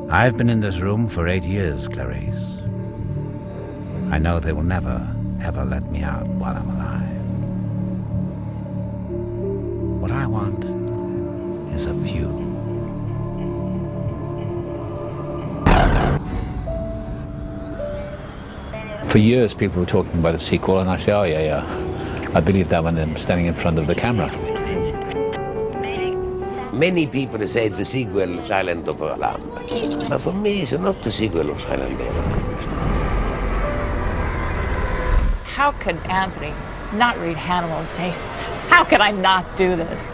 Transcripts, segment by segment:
I've been in this room for 8 years, Clarice. I know they will never, ever let me out while I'm alive. What I want is a view. For years, people were talking about a sequel, and I say, oh, yeah. I believe that when I'm standing in front of the camera. Many people say the sequel Silent of the Lamb. But for me, it's not the sequel of Silent of the Lamb. How could Anthony not read Hannibal and say, how could I not do this?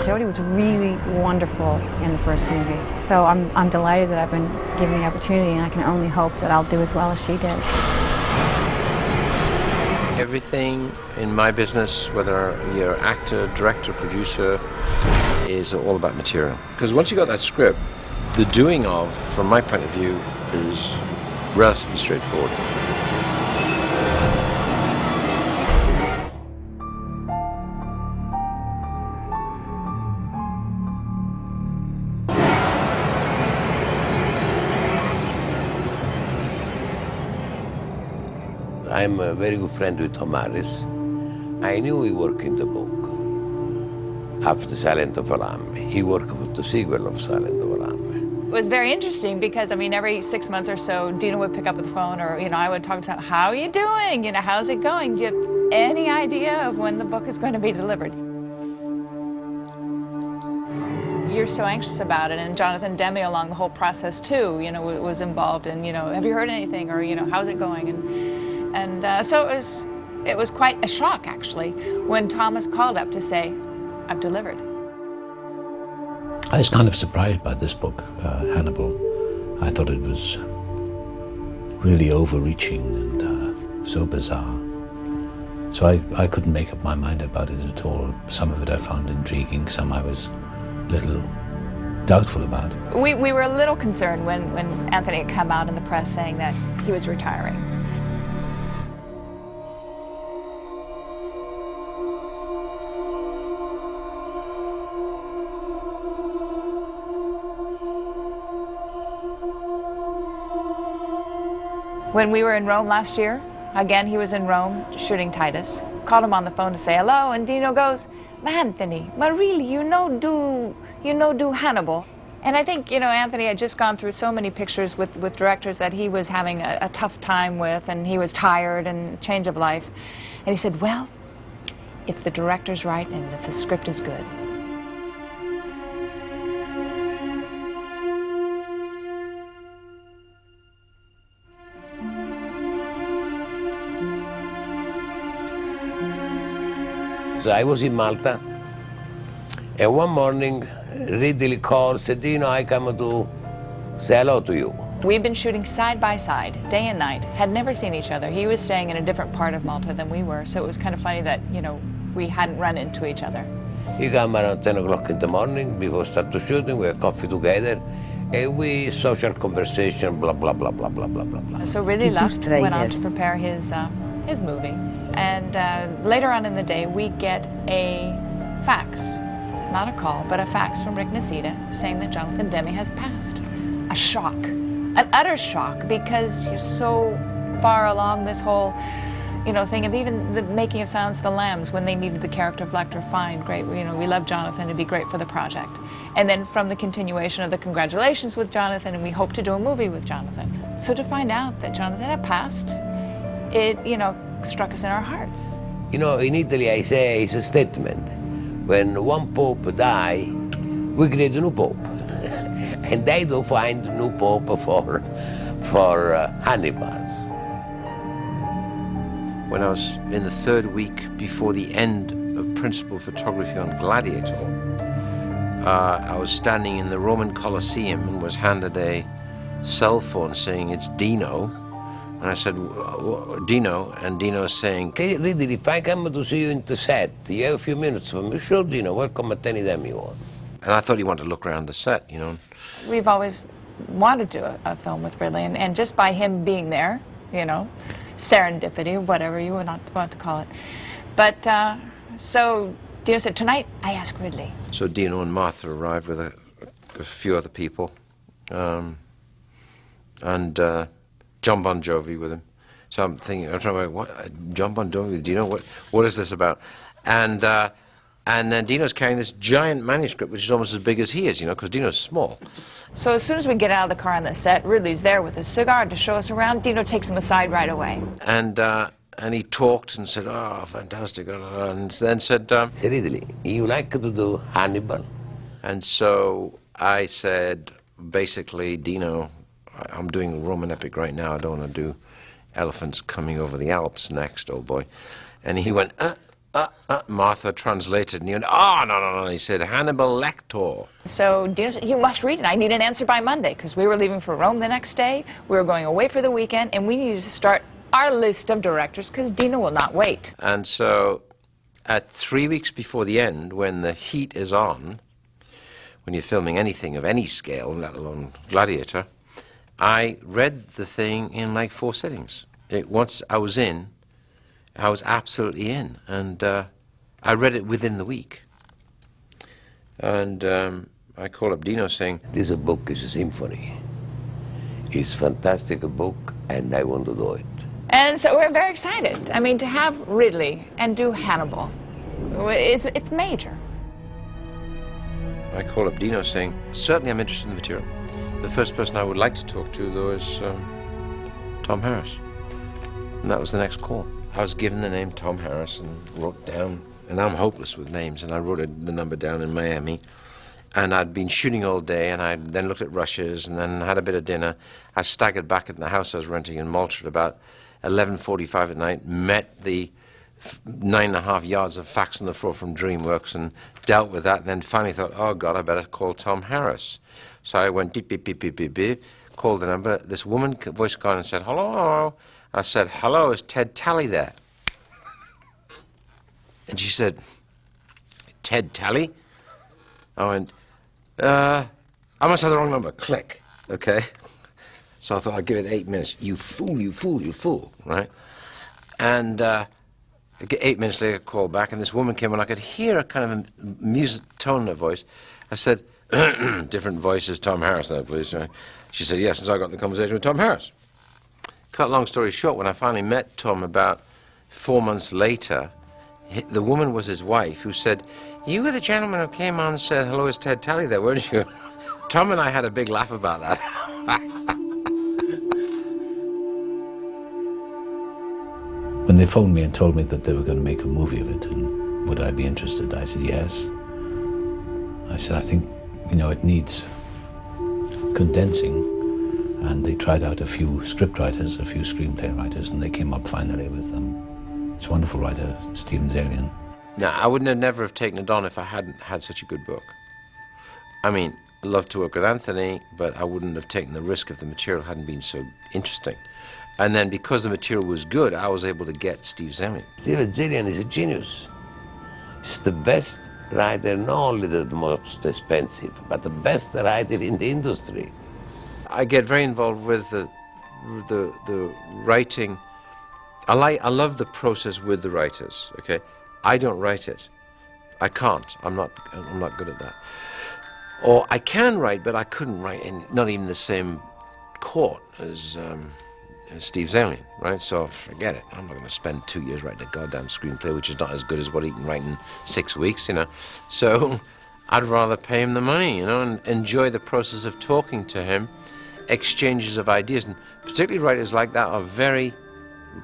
Jodie was really wonderful in the first movie, so I'm delighted that I've been given the opportunity, and I can only hope that I'll do as well as she did. Everything in my business, whether you're actor, director, producer, is all about material. Because once you got that script, the doing of, from my point of view, is relatively straightforward. I'm a very good friend with Tom Harris. I knew he worked in the book after Silent of a Lamb. He worked with the sequel of Silent of a Lamb. It was very interesting because, I mean, every 6 months or so, Dino would pick up the phone, or, I would talk to him, how are you doing? How's it going? Do you have any idea of when the book is going to be delivered? You're so anxious about it, and Jonathan Demme along the whole process too, was involved in, have you heard anything, or, how's it going? And so it was quite a shock, actually, when Thomas called up to say, I've delivered. I was kind of surprised by this book, Hannibal. I thought it was really overreaching and so bizarre. So I couldn't make up my mind about it at all. Some of it I found intriguing, some I was a little doubtful about. We were a little concerned when Anthony had come out in the press saying that he was retiring. When we were in Rome last year, again, he was in Rome shooting Titus. Called him on the phone to say hello, and Dino goes, Anthony, but really, do Hannibal. And I think, Anthony had just gone through so many pictures with directors that he was having a tough time with, and he was tired and change of life. And he said, well, if the director's right and if the script is good. So I was in Malta, and one morning Ridley called, said, Dino, I come to say hello to you. We've been shooting side by side, day and night, had never seen each other. He was staying in a different part of Malta than we were, so it was kind of funny that, we hadn't run into each other. He came around 10 o'clock in the morning, before start to shooting, we had coffee together, and we social conversation, blah, blah, blah, blah, blah, blah, blah, blah. So Ridley left, went on to prepare his movie. And later on in the day, we get a fax, not a call, but a fax from Rick Nocita saying that Jonathan Demme has passed. A shock, an utter shock, because you're so far along this whole, thing of even the making of Silence of the Lambs when they needed the character of Lecter. Fine, great, we love Jonathan, it'd be great for the project. And then from the continuation of the congratulations with Jonathan, and we hope to do a movie with Jonathan. So to find out that Jonathan had passed, it, struck us in our hearts. In Italy, I say it's a statement. When one pope die, we create a new pope. And they don't find a new pope for Hannibal. When I was in the third week before the end of principal photography on Gladiator, I was standing in the Roman Colosseum and was handed a cell phone saying, it's Dino. And I said, Dino, and Dino's saying, okay, Ridley, if I come to see you in the set, you have a few minutes for me? Sure, Dino, welcome at any time you want. And I thought he wanted to look around the set, We've always wanted to do a film with Ridley, and just by him being there, serendipity, whatever you would not want to call it. But, so Dino said, tonight, I ask Ridley. So Dino and Martha arrived with a a few other people, and John Bon Jovi with him. So I'm thinking, I'm trying to what, John Bon Jovi with Dino, what is this about? And then Dino's carrying this giant manuscript, which is almost as big as he is, you know, because Dino's small. So as soon as we get out of the car on the set, Ridley's there with a cigar to show us around. Dino takes him aside right away. And he talked and said, oh, fantastic, and then said, Said, Ridley, you like to do Hannibal? And so I said, basically, Dino, I'm doing a Roman epic right now. I don't want to do elephants coming over the Alps next, old boy. And he went, Martha translated, and he went, oh, no. He said, Hannibal Lecter. So Dino said, you must read it. I need an answer by Monday, because we were leaving for Rome the next day. We were going away for the weekend, and we needed to start our list of directors, because Dino will not wait. And so at 3 weeks before the end, when the heat is on, when you're filming anything of any scale, let alone Gladiator, I read the thing in like 4 sittings. Once I was in, I was absolutely in, and I read it within the week. And I called up Dino saying, This book is a symphony. It's a fantastic book, and I want to do it. And so we're very excited. I mean, to have Ridley and do Hannibal, it's major. I called up Dino saying, certainly I'm interested in the material. The first person I would like to talk to, though, is Tom Harris. And that was the next call. I was given the name Tom Harris and wrote down, and I'm hopeless with names, and I wrote the number down in Miami. And I'd been shooting all day, and I then looked at rushes, and then had a bit of dinner. I staggered back at the house I was renting in Malta at about 11:45 at night, met the 9.5 yards of fax on the floor from DreamWorks and dealt with that, and then finally thought, oh God, I better call Tom Harris. So I went beep, beep, beep, beep, beep, beep, called the number. This woman voice called and said, hello. I said, hello, is Ted Talley there? And she said, Ted Talley? I went, I must have the wrong number. Click, okay? So I thought I'd give it 8 minutes. You fool, you fool, you fool, right? And 8 minutes later, I called back, and this woman came, and I could hear a kind of a music tone in her voice. I said, different voices, Tom Harris there, please. She said, yes, since I got the conversation with Tom Harris. Cut long story short, when I finally met Tom about 4 months later, the woman was his wife, who said, you were the gentleman who came on and said, hello, is Ted Talley there, weren't you? Tom and I had a big laugh about that. When they phoned me and told me that they were going to make a movie of it, and would I be interested, I said yes. I said, I think, you know, it needs condensing. And they tried out a few scriptwriters, a few screenplay writers, and they came up finally with this wonderful writer, Steven Zalian. Now, I wouldn't have never have taken it on if I hadn't had such a good book. I mean, I love to work with Anthony, but I wouldn't have taken the risk if the material hadn't been so interesting. And then because the material was good, I was able to get Steve Zalian. Steven Zalian is a genius. He's the best writer, not only the most expensive, but the best writer in the industry. I get very involved with the writing. I love the process with the writers, okay? I don't write it. I can't. I'm not good at that. Or I can write, but I couldn't write in not even the same court as Steve Zalian, right? So forget it. I'm not going to spend 2 years writing a goddamn screenplay, which is not as good as what he can write in 6 weeks, you know. So I'd rather pay him the money, you know, and enjoy the process of talking to him, exchanges of ideas. And particularly writers like that are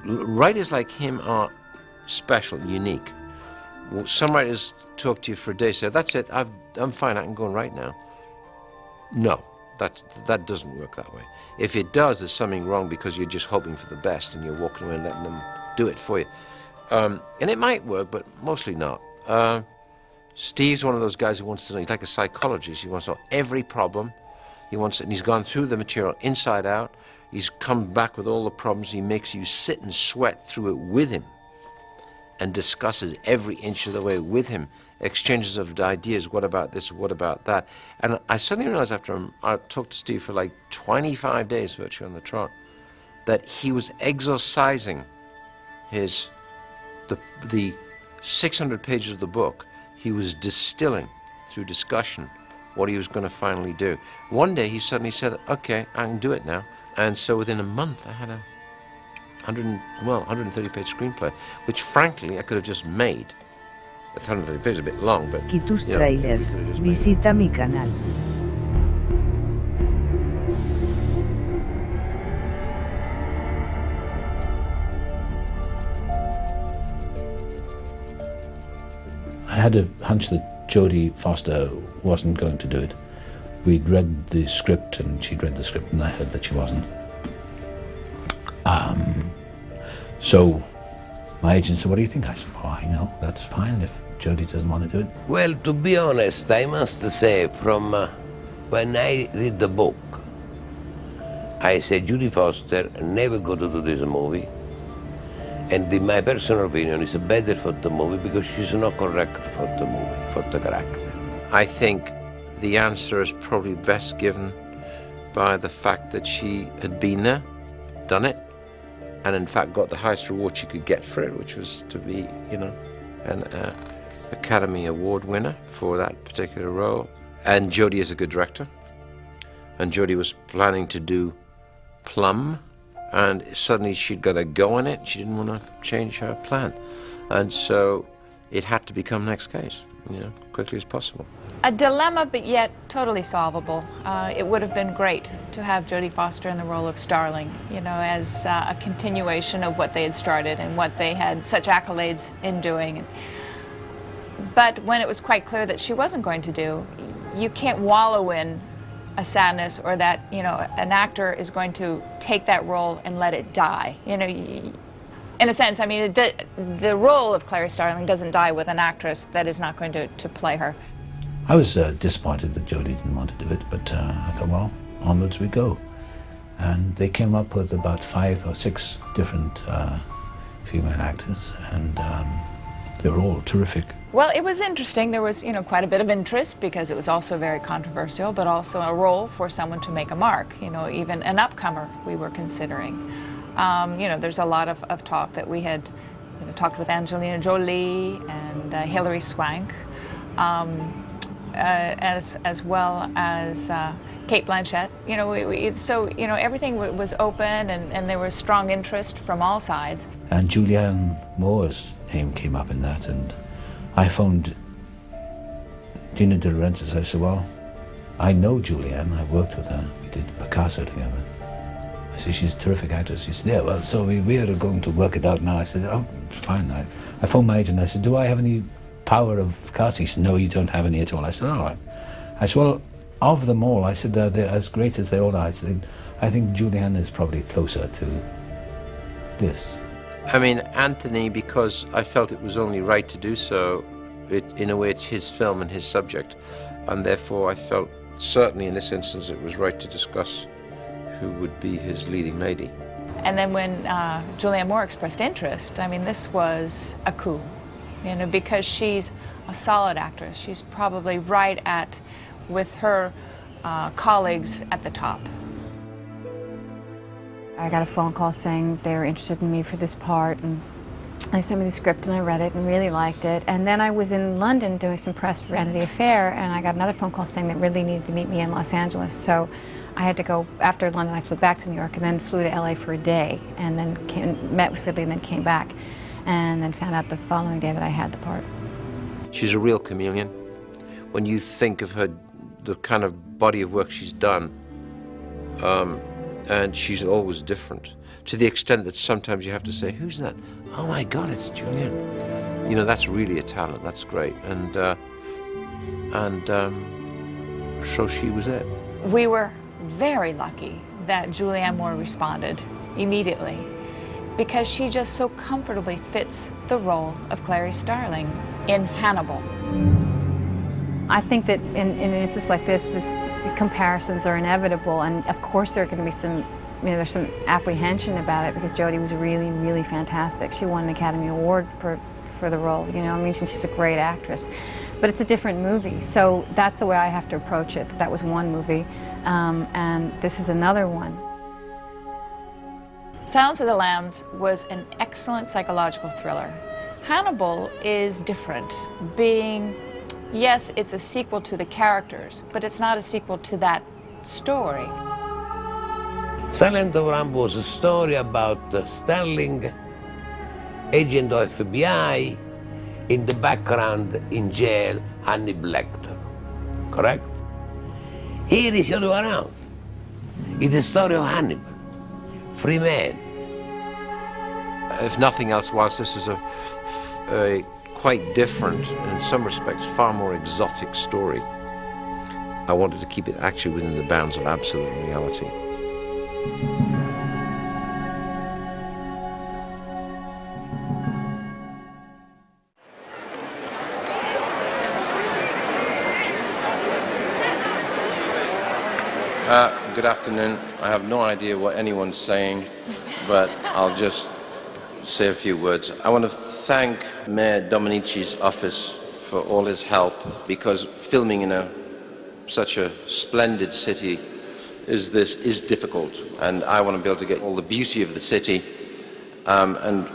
writers like him are special, unique. Some writers talk to you for a day, say, that's it, I'm fine, I can go and write now. No, that doesn't work that way. If it does, there's something wrong because you're just hoping for the best and you're walking around letting them do it for you. And it might work, but mostly not. Steve's one of those guys who wants to know, he's like a psychologist, he wants to know every problem. And he's gone through the material inside out. He's come back with all the problems. He makes you sit and sweat through it with him and discusses every inch of the way with him, exchanges of ideas, what about this, what about that. And I suddenly realized after I talked to Steve for like 25 days virtually on the trot, that he was exorcising the 600 pages of the book. He was distilling through discussion what he was going to finally do. One day he suddenly said, okay, I can do it now. And so within a month I had a 130-page screenplay, which frankly I could have just made. 130 pages is a bit long, but... Y tus trailers, visita mi canal. I had a hunch that Jodie Foster wasn't going to do it. We'd read the script and she'd read the script and I heard that she wasn't. So my agent said, what do you think? I said, oh, I know, that's fine if Jodie doesn't want to do it. Well, to be honest, I must say, from when I read the book, I said, Jodie Foster never go to do this movie. And in my personal opinion, it's better for the movie because she's not correct for the movie, for the character. I think the answer is probably best given by the fact that she had been there, done it, and in fact got the highest reward she could get for it, which was to be, you know, an Academy Award winner for that particular role. And Jodie is a good director. And Jodie was planning to do Plum, and suddenly she'd got a go in it. She didn't want to change her plan. And so it had to become next case, you know, quickly as possible. A dilemma, but yet totally solvable. It would have been great to have Jodie Foster in the role of Starling, you know, as a continuation of what they had started and what they had such accolades in doing. But when it was quite clear that she wasn't going to do, you can't wallow in a sadness or that, you know, an actor is going to take that role and let it die. You know, in a sense, I mean, the role of Clary Starling doesn't die with an actress that is not going to play her. I was disappointed that Jodie didn't want to do it, but I thought, well, onwards we go. And they came up with about 5 or 6 different female actors, and they were all terrific. Well, it was interesting. There was, you know, quite a bit of interest because it was also very controversial, but also a role for someone to make a mark, you know, even an upcomer we were considering. You know, there's a lot of talk that we had, you know, talked with Angelina Jolie and Hilary Swank, as well as Cate Blanchett. You know, so, you know, everything was open and there was strong interest from all sides. And Julianne Moore's name came up in that, and I phoned Dina De Laurentiis. I said, well, I know Julianne, I've worked with her. We did Picasso together. I said, she's a terrific actress. She said, yeah, well, so we are going to work it out now. I said, oh, fine. I phoned my agent. I said, do I have any power of casting? He said, no, you don't have any at all. I said, all right. I said, well, of them all, I said, they're as great as they all are. I said, I think Julianne is probably closer to this. I mean, Anthony, because I felt it was only right to do so, in a way it's his film and his subject, and therefore I felt certainly in this instance it was right to discuss who would be his leading lady. And then when Julianne Moore expressed interest, I mean, this was a coup, you know, because she's a solid actress. She's probably right at, with her colleagues at the top. I got a phone call saying they were interested in me for this part, and they sent me the script and I read it and really liked it. And then I was in London doing some press for Vanity Fair, and I got another phone call saying they really needed to meet me in Los Angeles. So I had to go, after London I flew back to New York and then flew to LA for a day, and then met with Ridley and then came back, and then found out the following day that I had the part. She's a real chameleon. When you think of her, the kind of body of work she's done, and she's always different, to the extent that sometimes you have to say, who's that? Oh my God, it's Julianne. You know, that's really a talent, that's great. And so she was it. We were very lucky that Julianne Moore responded immediately, because she just so comfortably fits the role of Clary Starling in Hannibal. I think that in instances like this, comparisons are inevitable, and of course there are going to be some, you know, there's some apprehension about it because Jodie was really, really fantastic. She won an Academy Award for the role, you know, I mean, she's a great actress. But it's a different movie, so that's the way I have to approach it. That was one movie, and this is another one. Silence of the Lambs was an excellent psychological thriller. Hannibal is different, being Yes, it's a sequel to the characters, but it's not a sequel to that story. Silent of Rambo was a story about Sterling, agent of FBI, in the background in jail, Hannibal Lecter. Correct? Here is the other way around. It's the story of Hannibal, free man. If nothing else, whilst this is a quite different, and in some respects far more exotic story, I wanted to keep it actually within the bounds of absolute reality. Good afternoon. I have no idea what anyone's saying, but I'll just say a few words. I want to thank Mayor Domenici's office for all his help, because filming in such a splendid city as this is difficult, and I want to be able to get all the beauty of the city, and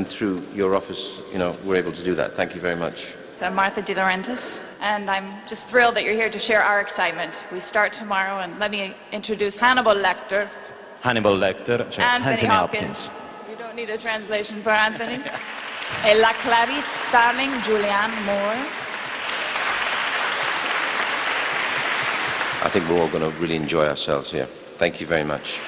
through your office, we're able to do that. Thank you very much. So I'm Martha De Laurentiis, and I'm just thrilled that you're here to share our excitement. We start tomorrow, and let me introduce Hannibal Lecter. Hannibal Lecter, cioè Anthony Hopkins. You don't need a translation for Anthony. E la Clarice Starling, Julianne Moore. I think we're all going to really enjoy ourselves here. Thank you very much.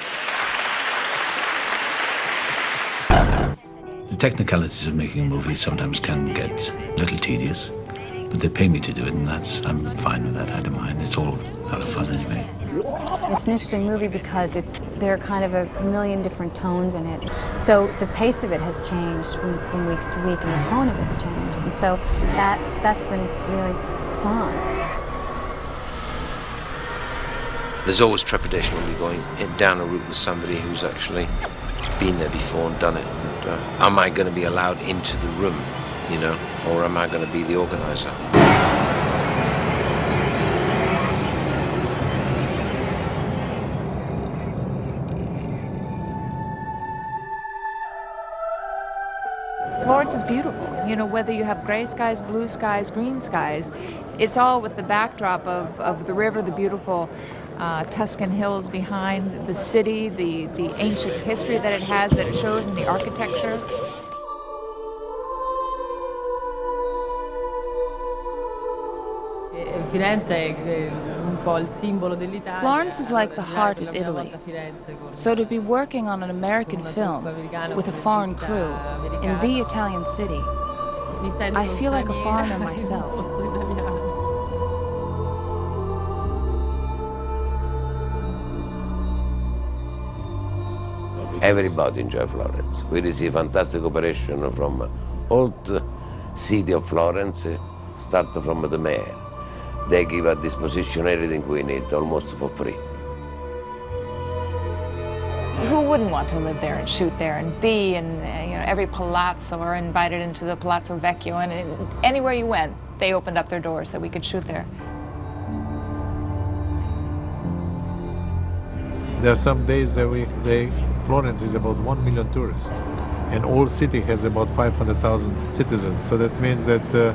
The technicalities of making a movie sometimes can get a little tedious, but they pay me to do it, and I'm fine with that. I don't mind. It's all out of fun anyway. It's an interesting movie because there are kind of a million different tones in it. So the pace of it has changed from week to week, and the tone of it's changed. And so that's been really fun. There's always trepidation when you're going down a route with somebody who's actually been there before and done it. And, am I going to be allowed into the room, or am I going to be the organizer? Florence is beautiful. Whether you have gray skies, blue skies, green skies, it's all with the backdrop of the river, the beautiful Tuscan hills behind the city, the ancient history that it has, that it shows in the architecture. Florence is like the heart of Italy. So to be working on an American film with a foreign crew in the Italian city, I feel like a foreigner myself. Everybody enjoy Florence. We receive fantastic operation from old city of Florence, start from the mayor. They give at disposition everything we need, almost for free. Who wouldn't want to live there and shoot there and be in every palazzo, or invited into the Palazzo Vecchio, and anywhere you went, they opened up their doors that we could shoot there. There are some days that Florence is about 1 million tourists, and all city has about 500,000 citizens. So that means that there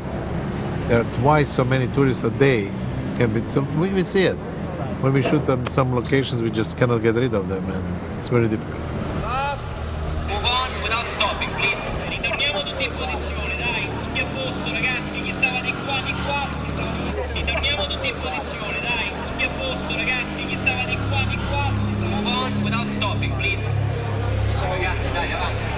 are twice so many tourists a day. So we see it. When we shoot on some locations, we just cannot get rid of them, and it's very difficult. Move on without stopping, please. Ritorniamo tutti in posizione, dai. Tutti a posto, ragazzi. Chi stava di qua, di qua. Ritorniamo tutti in posizione, dai. Tutti a posto, ragazzi. Chi stava di qua, di qua. Move on without stopping, please. Ragazzi, dai, avanti.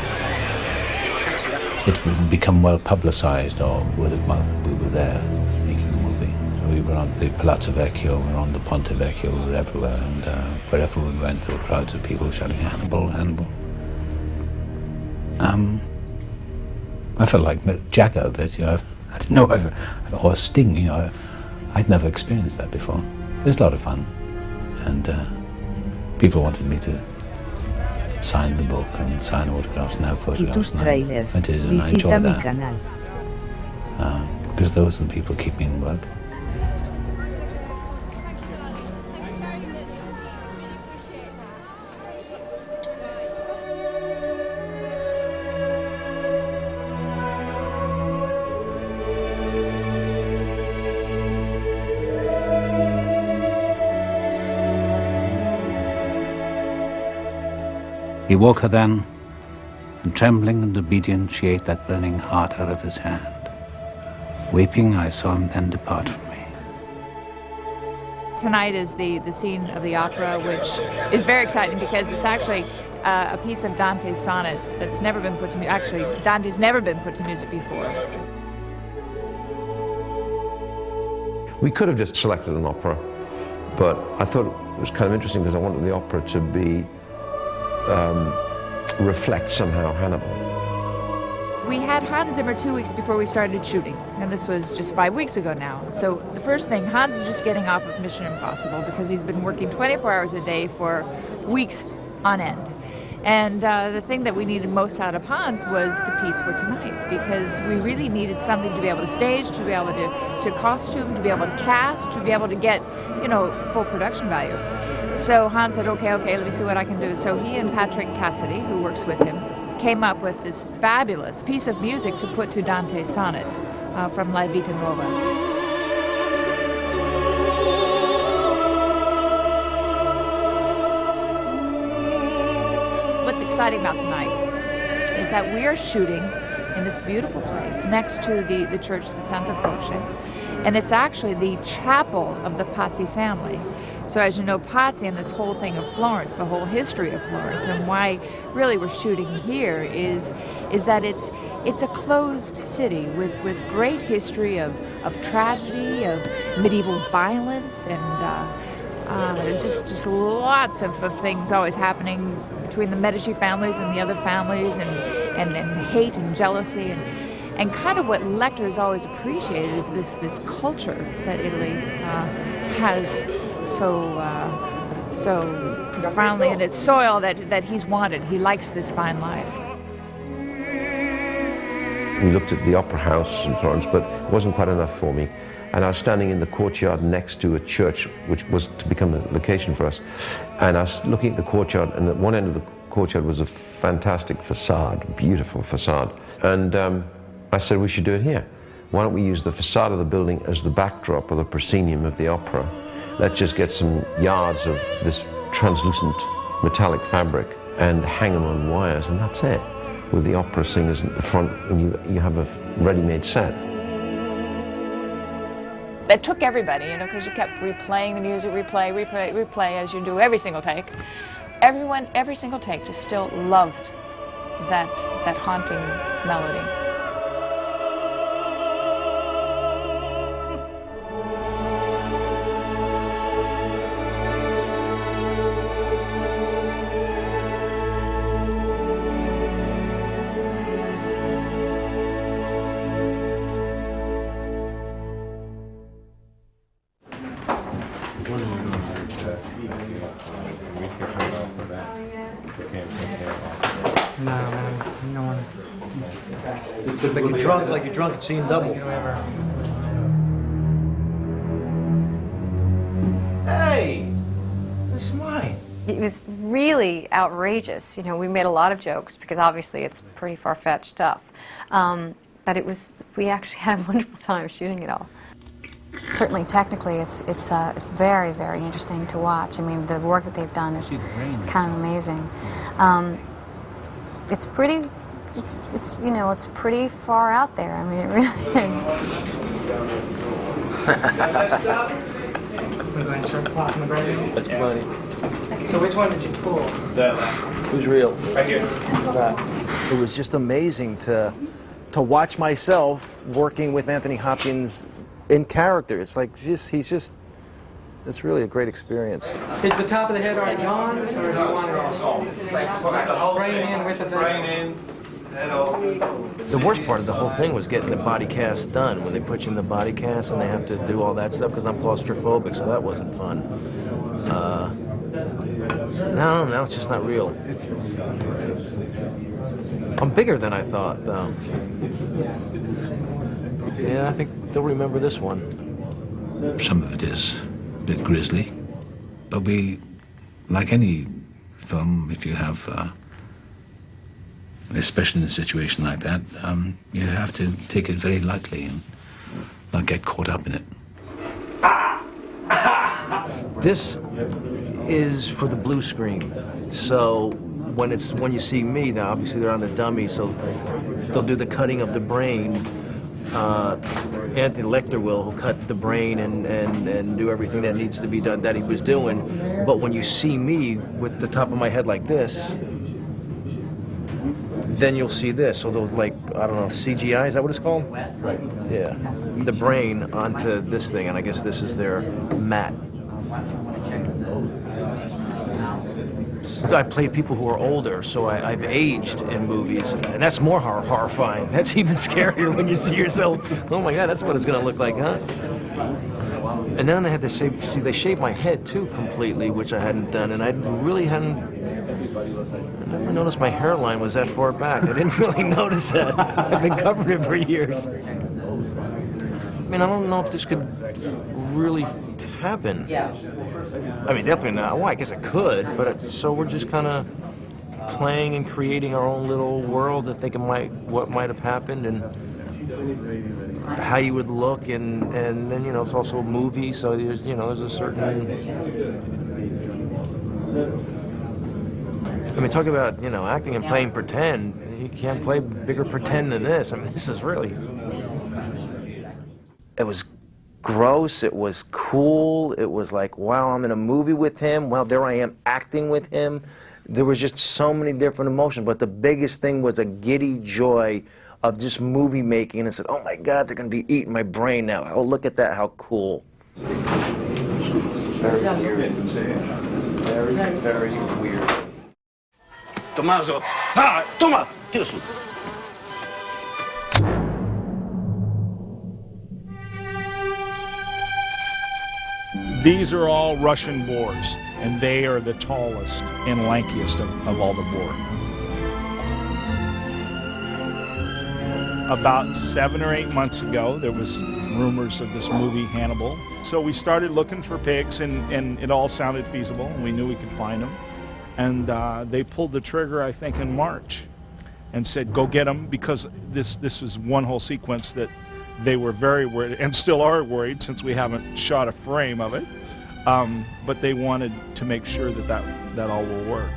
It would become well publicized, or word of mouth. We were there making a movie. So we were on the Palazzo Vecchio, we were on the Ponte Vecchio, we were everywhere, and wherever we went, there were crowds of people shouting, "Hannibal, Hannibal." I felt like Mick Jagger a bit, I didn't know, or Sting, I'd never experienced that before. It was a lot of fun, and people wanted me to sign the book and sign autographs and have photographs. Tus tráilers. I did, and I Visita enjoyed mi that. canal. Because those are the people keeping me in work. He woke her then, and trembling and obedient, she ate that burning heart out of his hand. Weeping, I saw him then depart from me. Tonight is the scene of the opera, which is very exciting because it's actually a piece of Dante's sonnet that's never been put to music. Actually, Dante's never been put to music before. We could have just selected an opera, but I thought it was kind of interesting because I wanted the opera to be reflect somehow Hannibal. We had Hans Zimmer 2 weeks before we started shooting, and this was just 5 weeks ago now. So the first thing, Hans is just getting off of Mission Impossible because he's been working 24 hours a day for weeks on end. And the thing that we needed most out of Hans was the piece for tonight, because we really needed something to be able to stage, to be able to costume, to be able to cast, to be able to get, you know, full production value. So Hans said, okay, let me see what I can do. So he and Patrick Cassidy, who works with him, came up with this fabulous piece of music to put to Dante's sonnet from La Vita Nuova. What's exciting about tonight is that we are shooting in this beautiful place next to the church, the Santa Croce, and it's actually the chapel of the Pazzi family. So as you know, Pazzi and this whole thing of Florence, the whole history of Florence, and why really we're shooting here is that it's a closed city with great history of tragedy, of medieval violence, and just lots of things always happening between the Medici families and the other families, and hate and jealousy, and kind of what Lecter has always appreciated is this culture that Italy has so profoundly in its soil that he's wanted. He likes this fine life. We looked at the opera house in Florence, but it wasn't quite enough for me. And I was standing in the courtyard next to a church, which was to become a location for us. And I was looking at the courtyard, and at one end of the courtyard was a fantastic facade, beautiful facade. And I said, we should do it here. Why don't we use the facade of the building as the backdrop or the proscenium of the opera? Let's just get some yards of this translucent metallic fabric and hang them on wires, and that's it. With the opera singers at the front, and you have a ready-made set. It took everybody, you know, because you kept replaying the music, replay as you do every single take. Everyone, every single take, just still loved that haunting melody. Like you're drunk and seeing double. Hey, this is mine. It was really outrageous. You know, we made a lot of jokes because obviously it's pretty far-fetched stuff. But we actually had a wonderful time shooting it all. Certainly, technically, it's very, very interesting to watch. I mean, the work that they've done is kind of amazing. It's pretty. It's you know, it's pretty far out there. I mean, it really. That's funny. So which one did you pull? Who's real? Right here. It was just amazing to watch myself working with Anthony Hopkins in character. It's like it's really a great experience. Is the top of the head already on, or do you want it brain in with the brain in? The worst part of the whole thing was getting the body cast done. When they put you in the body cast and they have to do all that stuff, because I'm claustrophobic, so that wasn't fun. No, it's just not real. I'm bigger than I thought, though. Yeah, I think they'll remember this one. Some of it is a bit grisly, but we, like any film, if you have, especially in a situation like that, you have to take it very lightly and not get caught up in it. This is for the blue screen, so when you see me, now obviously they're on the dummy, so they'll do the cutting of the brain. Anthony Lecter will cut the brain and do everything that needs to be done that he was doing. But when you see me with the top of my head like this, then you'll see this. Although, like, I don't know, CGI, is that what it's called? Right. Yeah. The brain onto this thing, and I guess this is their mat. I played people who are older, so I've aged in movies, and that's more horrifying. That's even scarier when you see yourself. Oh my God, that's what it's going to look like, huh? And then they had to shave. See, they shaved my head too completely, which I hadn't done, and I really hadn't. I never noticed my hairline was that far back. I didn't really notice that. I've been covering it for years. I mean, I don't know if this could really happen. I mean, definitely not. Well, I guess it could, but so we're just kind of playing and creating our own little world to think of what might have happened and how you would look, and then, you know, it's also a movie, so there's, you know, there's a certain. I mean, talk about, you know, acting and playing pretend. You can't play bigger pretend than this. I mean, this is really. It was gross, it was cool, it was like, wow, I'm in a movie with him, well, there I am acting with him. There was just so many different emotions, but the biggest thing was a giddy joy of just movie making, and I said, oh my God, they're going to be eating my brain now. Oh, look at that, how cool. It's very weird. Very, very weird. Tommaso, toma, tira su. These are all Russian boars, and they are the tallest and lankiest of all the boar. About 7 or 8 months ago, there was rumors of this movie, Hannibal. So we started looking for pigs, and it all sounded feasible, and we knew we could find them. And they pulled the trigger, I think, in March, and said, go get them, because this was one whole sequence that they were very worried, and still are worried since we haven't shot a frame of it, but they wanted to make sure that all will work.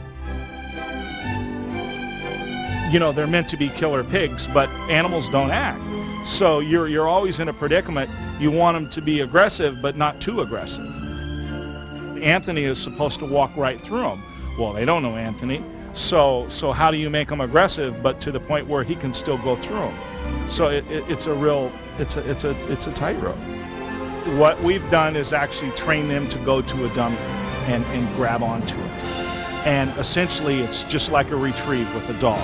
You know, they're meant to be killer pigs, but animals don't act. So you're always in a predicament. You want them to be aggressive, but not too aggressive. Anthony is supposed to walk right through them. Well, they don't know Anthony, so how do you make them aggressive, but to the point where he can still go through them? So it's a tightrope. What we've done is actually train them to go to a dummy and grab onto it. And essentially it's just like a retrieve with a dog.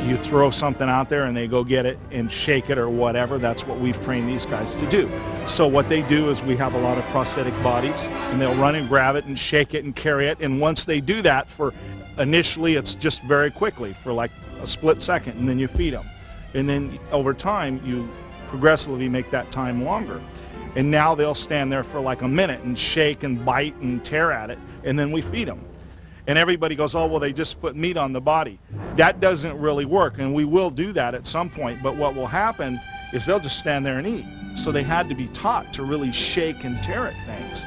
You throw something out there and they go get it and shake it or whatever. That's what we've trained these guys to do. So what they do is we have a lot of prosthetic bodies, and they'll run and grab it and shake it and carry it. And once they do that, initially it's just very quickly for like a split second, and then you feed them. And then over time, you progressively make that time longer. And now they'll stand there for like a minute and shake and bite and tear at it, and then we feed them. And everybody goes, oh, well, they just put meat on the body. That doesn't really work, and we will do that at some point, but what will happen is they'll just stand there and eat. So they had to be taught to really shake and tear at things.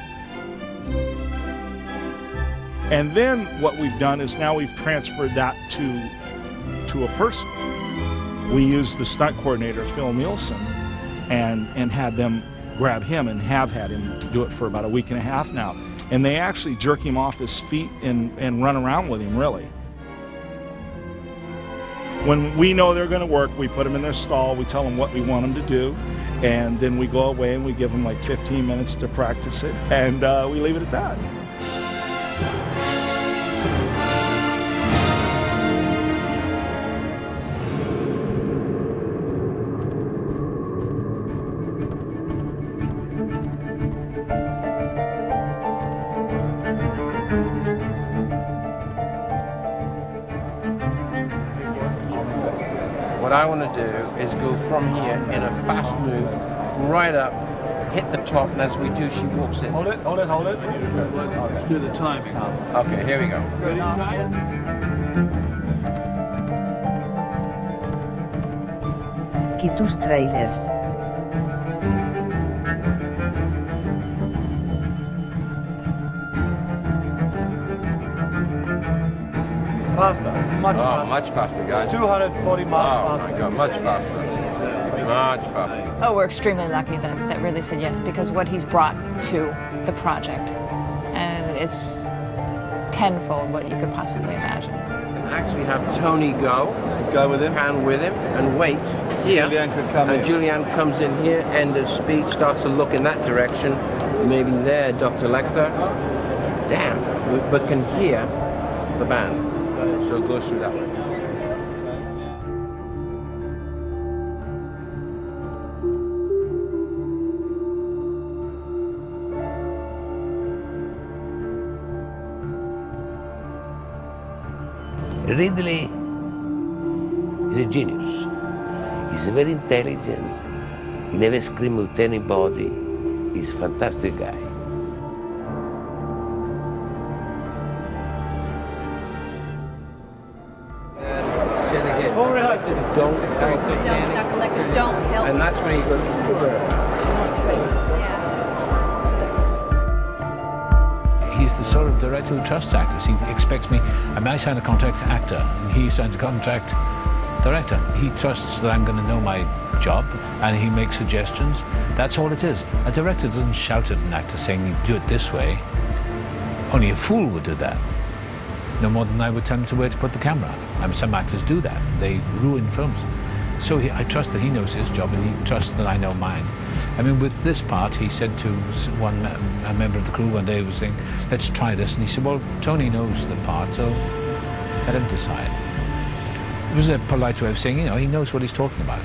And then what we've done is now we've transferred that to a person. We used the stunt coordinator, Phil Nielsen, and had them grab him, and have had him do it for about a week and a half now. And they actually jerk him off his feet and run around with him, really. When we know they're going to work, we put them in their stall, we tell them what we want them to do, and then we go away and we give them like 15 minutes to practice it, and we leave it at that. What I want to do is go from here in a fast move, right up, hit the top, and as we do, she walks in. Hold it. Do the timing. Okay, here we go. Ready, time? Quitus Trailers. Faster. Much faster. Much faster, guys. 240 miles faster. Oh my God, much faster. Much faster. Oh, we're extremely lucky that Ridley said yes, because what he's brought to the project, and it's tenfold what you could possibly imagine. And actually have Tony go with him, pan with him, and wait here. Julianne could come in. Julianne comes in here, end of speech, starts to look in that direction. Maybe there, Dr. Lecter. Damn, but can hear the band. So it goes through that way. Ridley is a genius. He's very intelligent. He never screams with anybody. He's a fantastic guy. Don't help. And that's when he goes. He's the sort of director who trusts actors. He expects me, I might sign a contract actor, and he signs a contract director. He trusts that I'm going to know my job, and he makes suggestions. That's all it is. A director doesn't shout at an actor saying, you do it this way. Only a fool would do that. No more than I would tell him where to put the camera. Some actors do that. They ruin films. So I trust that he knows his job, and he trusts that I know mine. I mean, with this part, he said to a member of the crew one day, was saying, let's try this. And he said, well, Tony knows the part, so let him decide. It was a polite way of saying, he knows what he's talking about.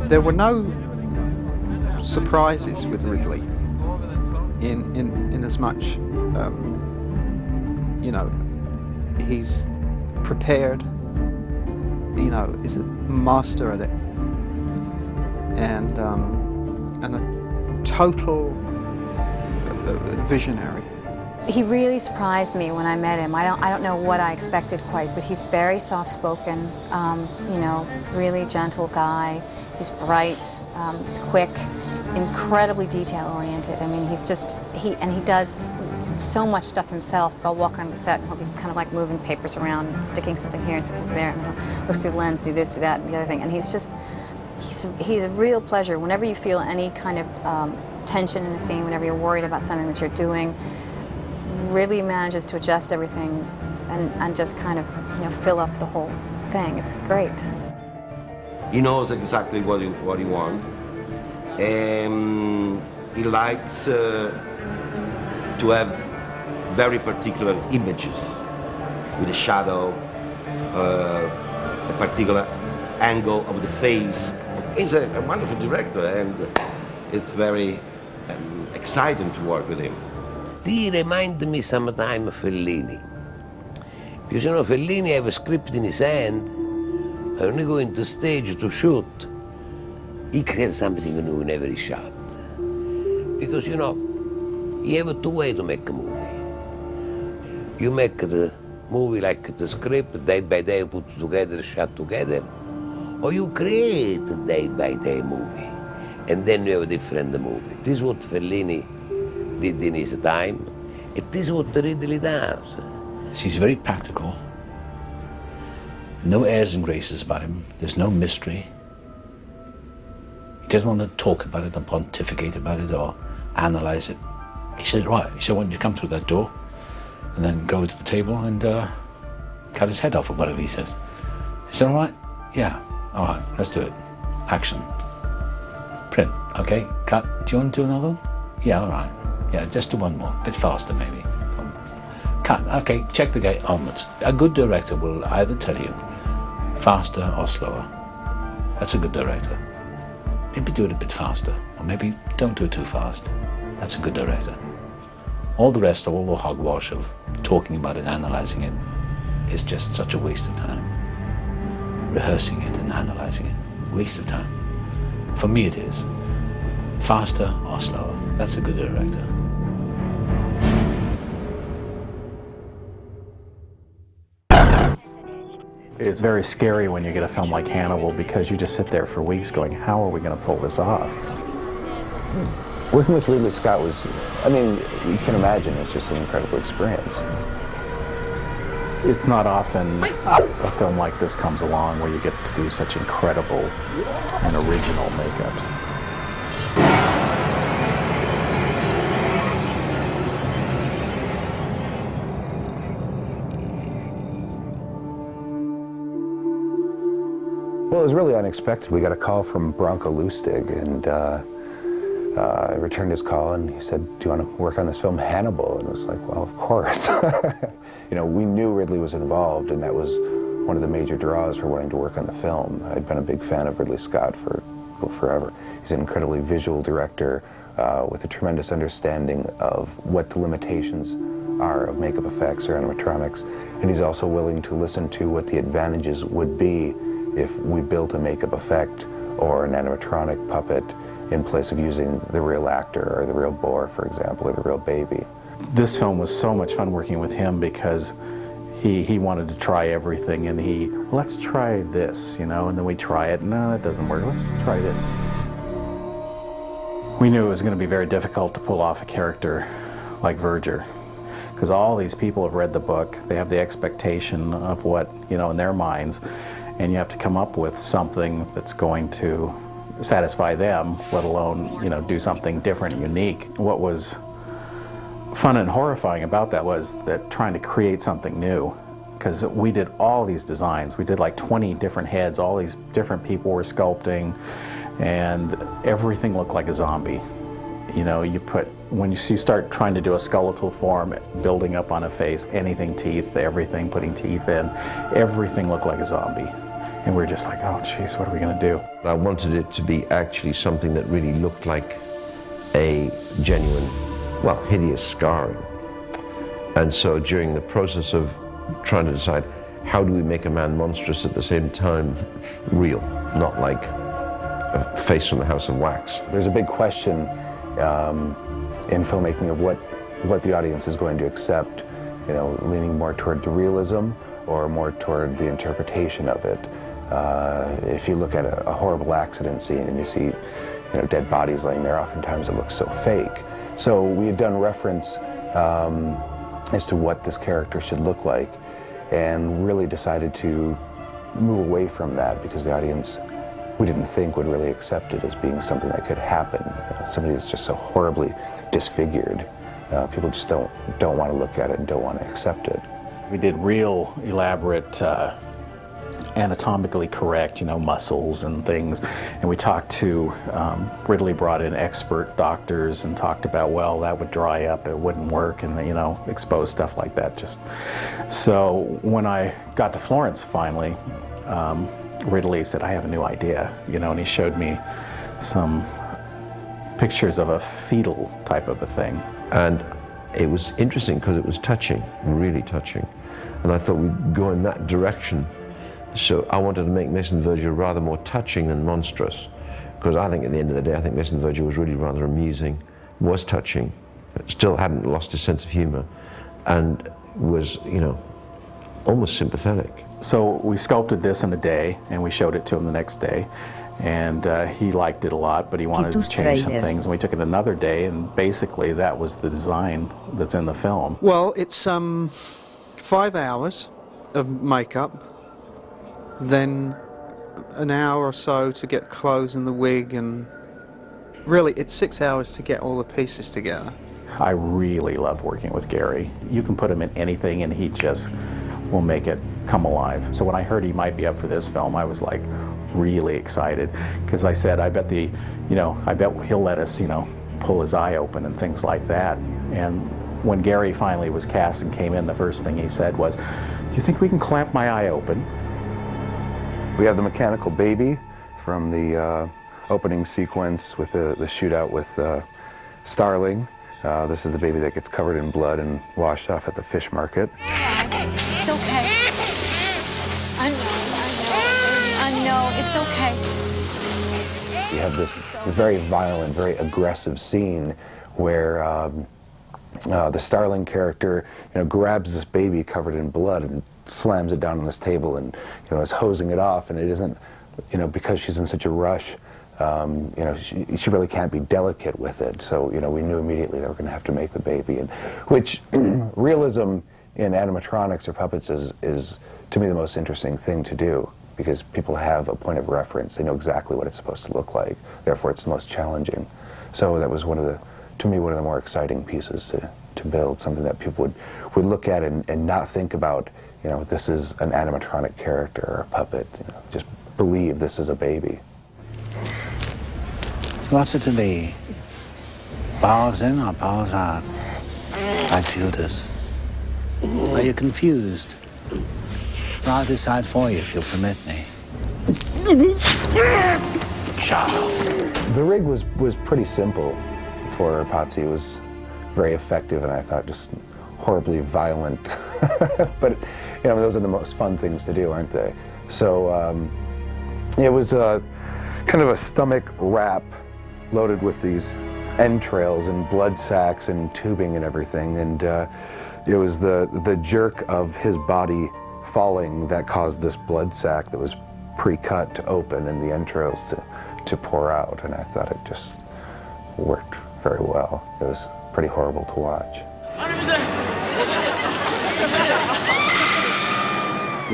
There were no surprises with Ridley in as much, he's prepared, is a master at it, and a total visionary. He really surprised me when I met him. I don't know what I expected quite, but he's very soft-spoken, really gentle guy. He's bright, he's quick, incredibly detail-oriented. I mean, he does so much stuff himself. I'll walk on the set and he'll be kind of like moving papers around, and sticking something here, sticking something there, and he'll look through the lens, do this, do that, and the other thing. And he's a real pleasure. Whenever you feel any kind of tension in a scene, whenever you're worried about something that you're doing, really manages to adjust everything and just kind of fill up the whole thing. It's great. He knows exactly what he wants. He likes to have very particular images with a shadow, a particular angle of the face. He's a wonderful director, and it's very exciting to work with him. He reminds me sometimes of Fellini. Because Fellini has a script in his hand, and when he goes into stage to shoot, he creates something new in every shot. Because you have two ways to make a movie. You make the movie like the script, day by day put together, shot together, or you create a day by day movie, and then you have a different movie. This is what Fellini did in his time. It is what Ridley does. He's very practical. No airs and graces about him. There's no mystery. He doesn't want to talk about it or pontificate about it or analyze it. He says, right, why don't you come through that door and then go to the table and cut his head off or whatever he says. He said, all right? Yeah, all right, let's do it. Action. Print, okay, cut. Do you want to do another one? Yeah, all right. Yeah, just do one more, a bit faster maybe. Cut, okay, check the gate onwards. A good director will either tell you faster or slower. That's a good director. Maybe do it a bit faster, or maybe don't do it too fast. That's a good director. All the rest, all the hogwash of talking about it, analyzing it, is just such a waste of time. Rehearsing it and analyzing it, waste of time. For me it is. faster or slower. That's a good director. It's very scary when you get a film like Hannibal because you just sit there for weeks going, how are we going to pull this off? Working with Ridley Scott was, I mean, you can imagine, it's just an incredible experience. It's not often a film like this comes along where you get to do such incredible and original makeups. Well, it was really unexpected. We got a call from Branko Lustig, and I returned his call, and he said, "Do you want to work on this film, Hannibal?" And it was like, well, of course. You know, we knew Ridley was involved, and that was one of the major draws for wanting to work on the film. I'd been a big fan of Ridley Scott for forever. He's an incredibly visual director with a tremendous understanding of what the limitations are of makeup effects or animatronics, and he's also willing to listen to what the advantages would be if we built a makeup effect or an animatronic puppet in place of using the real actor or the real boar, for example, or the real baby. This film was so much fun working with him because he wanted to try everything, and let's try this, you know, and then we try it. No, that doesn't work. Let's try this. We knew it was going to be very difficult to pull off a character like Verger, because all these people have read the book. They have the expectation of what, you know, in their minds, and you have to come up with something that's going to satisfy them, let alone, you know, do something different and unique. What was fun and horrifying about that was that trying to create something new, because we did all these designs. We did like 20 different heads, all these different people were sculpting, and everything looked like a zombie. You know, when you start trying to do a skeletal form, building up on a face, anything teeth, everything, putting teeth in, everything looked like a zombie. And we're just like, oh geez, what are we gonna do? I wanted it to be actually something that really looked like a genuine, well, hideous scarring. And so during the process of trying to decide how do we make a man monstrous at the same time real, not like a face from the House of Wax. There's a big question in filmmaking of what the audience is going to accept, you know, leaning more toward the realism or more toward the interpretation of it. If you look at a horrible accident scene and you see, you know, dead bodies laying there, oftentimes it looks so fake. So we had done reference as to what this character should look like, and really decided to move away from that because the audience, we didn't think, would really accept it as being something that could happen. You know, somebody that's just so horribly disfigured. People just don't want to look at it and don't want to accept it. We did real elaborate, anatomically correct, you know, muscles and things. And we talked to, Ridley brought in expert doctors and talked about, well, that would dry up, it wouldn't work, and, you know, expose stuff like that. So when I got to Florence finally, Ridley said, I have a new idea, you know, and he showed me some pictures of a fetal type of a thing. And it was interesting because it was touching, really touching. And I thought we'd go in that direction. So I wanted to make Mason Verger rather more touching than monstrous, because I think at the end of the day, I think Mason Verger was really rather amusing, was touching, still hadn't lost his sense of humor, and was, you know, almost sympathetic. So we sculpted this in a day, and we showed it to him the next day, and he liked it a lot, but he wanted to change some things, and we took it another day, and basically that was the design that's in the film. Well, it's 5 hours of makeup, then an hour or so to get clothes and the wig, and really it's 6 hours to get all the pieces together. I really love working with Gary. You can put him in anything and he just will make it come alive. So when I heard he might be up for this film, I was like really excited, because I said, I bet he'll let us, you know, pull his eye open and things like that. And when Gary finally was cast and came in, the first thing he said was, do you think we can clamp my eye open? We have the mechanical baby from the opening sequence with the shootout with Starling. This is the baby that gets covered in blood and washed off at the fish market. It's okay. I know, it's okay. We have this very violent, very aggressive scene where the Starling character, grabs this baby covered in blood and slams it down on this table and, is hosing it off, and it isn't, because she's in such a rush, she really can't be delicate with it. So, we knew immediately that we're going to have to make the baby, and which realism in animatronics or puppets is to me the most interesting thing to do, because people have a point of reference. They know exactly what it's supposed to look like. Therefore, it's the most challenging. So that was to me, one of the more exciting pieces to build, something that people would look at and not think about, this is an animatronic character or a puppet. Just believe this is a baby. What's it to be? Bars in or bars out? Like Judas. Are you confused? I'll decide for you if you'll permit me. The rig was pretty simple for Potsy. It was very effective, and I thought just horribly violent. But those are the most fun things to do, aren't they? So it was kind of a stomach wrap loaded with these entrails and blood sacs and tubing and everything, and it was the jerk of his body falling that caused this blood sac that was pre-cut to open and the entrails to pour out, and I thought it just worked very well. It was pretty horrible to watch.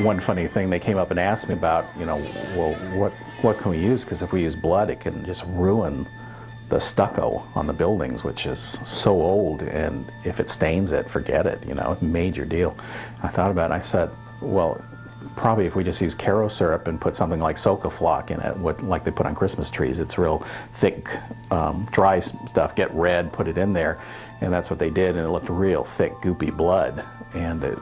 One funny thing, they came up and asked me about, well, what can we use? Because if we use blood, it can just ruin the stucco on the buildings, which is so old, and if it stains it, forget it, major deal. I thought about it, I said, well, probably if we just use Caro syrup and put something like Socaflock in it, like they put on Christmas trees, it's real thick, dry stuff, get red, put it in there, and that's what they did, and it looked real thick, goopy blood, and it,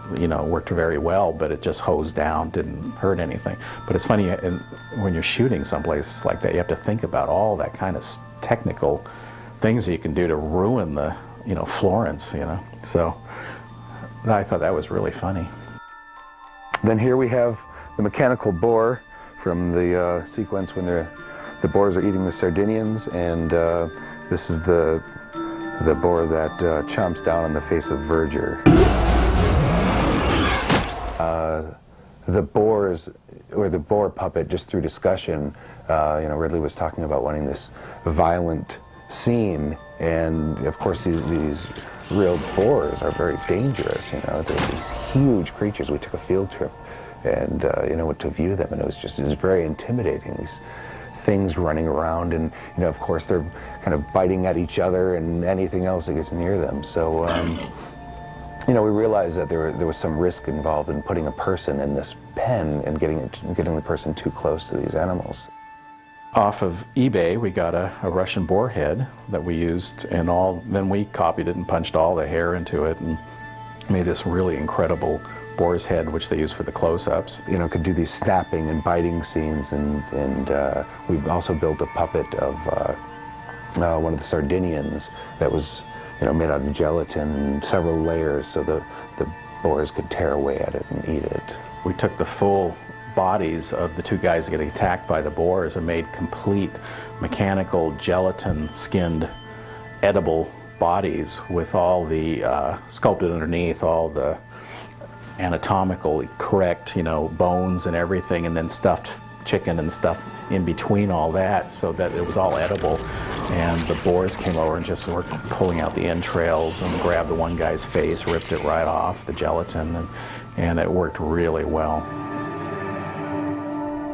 worked very well, but it just hosed down, didn't hurt anything. But it's funny, and when you're shooting someplace like that, you have to think about all that kind of technical things that you can do to ruin the, Florence, So I thought that was really funny. Then here we have the mechanical boar from the sequence when the boars are eating the Sardinians, and this is the boar that chomps down on the face of Verger. The boars, or the boar puppet, just through discussion, Ridley was talking about wanting this violent scene, and of course these real boars are very dangerous. They're these huge creatures. We took a field trip, and to view them, and it was very intimidating. These things running around, and of course they're kind of biting at each other and anything else that gets near them. So we realized that there was some risk involved in putting a person in this pen and getting the person too close to these animals. Off of eBay, we got a Russian boar head that we used, and then we copied it and punched all the hair into it and made this really incredible boar's head, which they use for the close-ups. Could do these snapping and biting scenes, and we also built a puppet of one of the Sardinians that was made out of gelatin and several layers, so the boars could tear away at it and eat it. We took the full bodies of the two guys getting attacked by the boars and made complete mechanical gelatin-skinned edible bodies with all the sculpted underneath, all the anatomically correct, bones and everything, and then stuffed chicken and stuff in between all that, so that it was all edible. And the boars came over and just were pulling out the entrails and grabbed the one guy's face, ripped it right off, the gelatin, and it worked really well.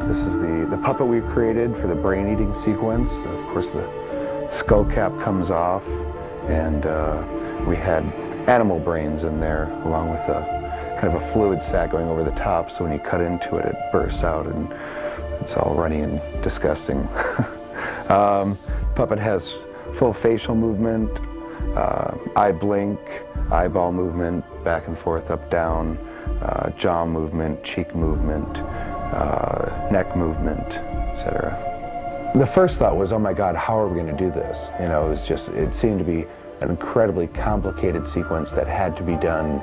This is the puppet we created for the brain-eating sequence. Of course, the skull cap comes off, and we had animal brains in there, along with kind of a fluid sac going over the top, so when you cut into it, it bursts out, and it's all runny and disgusting. Puppet has full facial movement, eye blink, eyeball movement, back and forth, up, down, jaw movement, cheek movement, neck movement, etc. The first thought was, oh my God, how are we going to do this? It seemed to be an incredibly complicated sequence that had to be done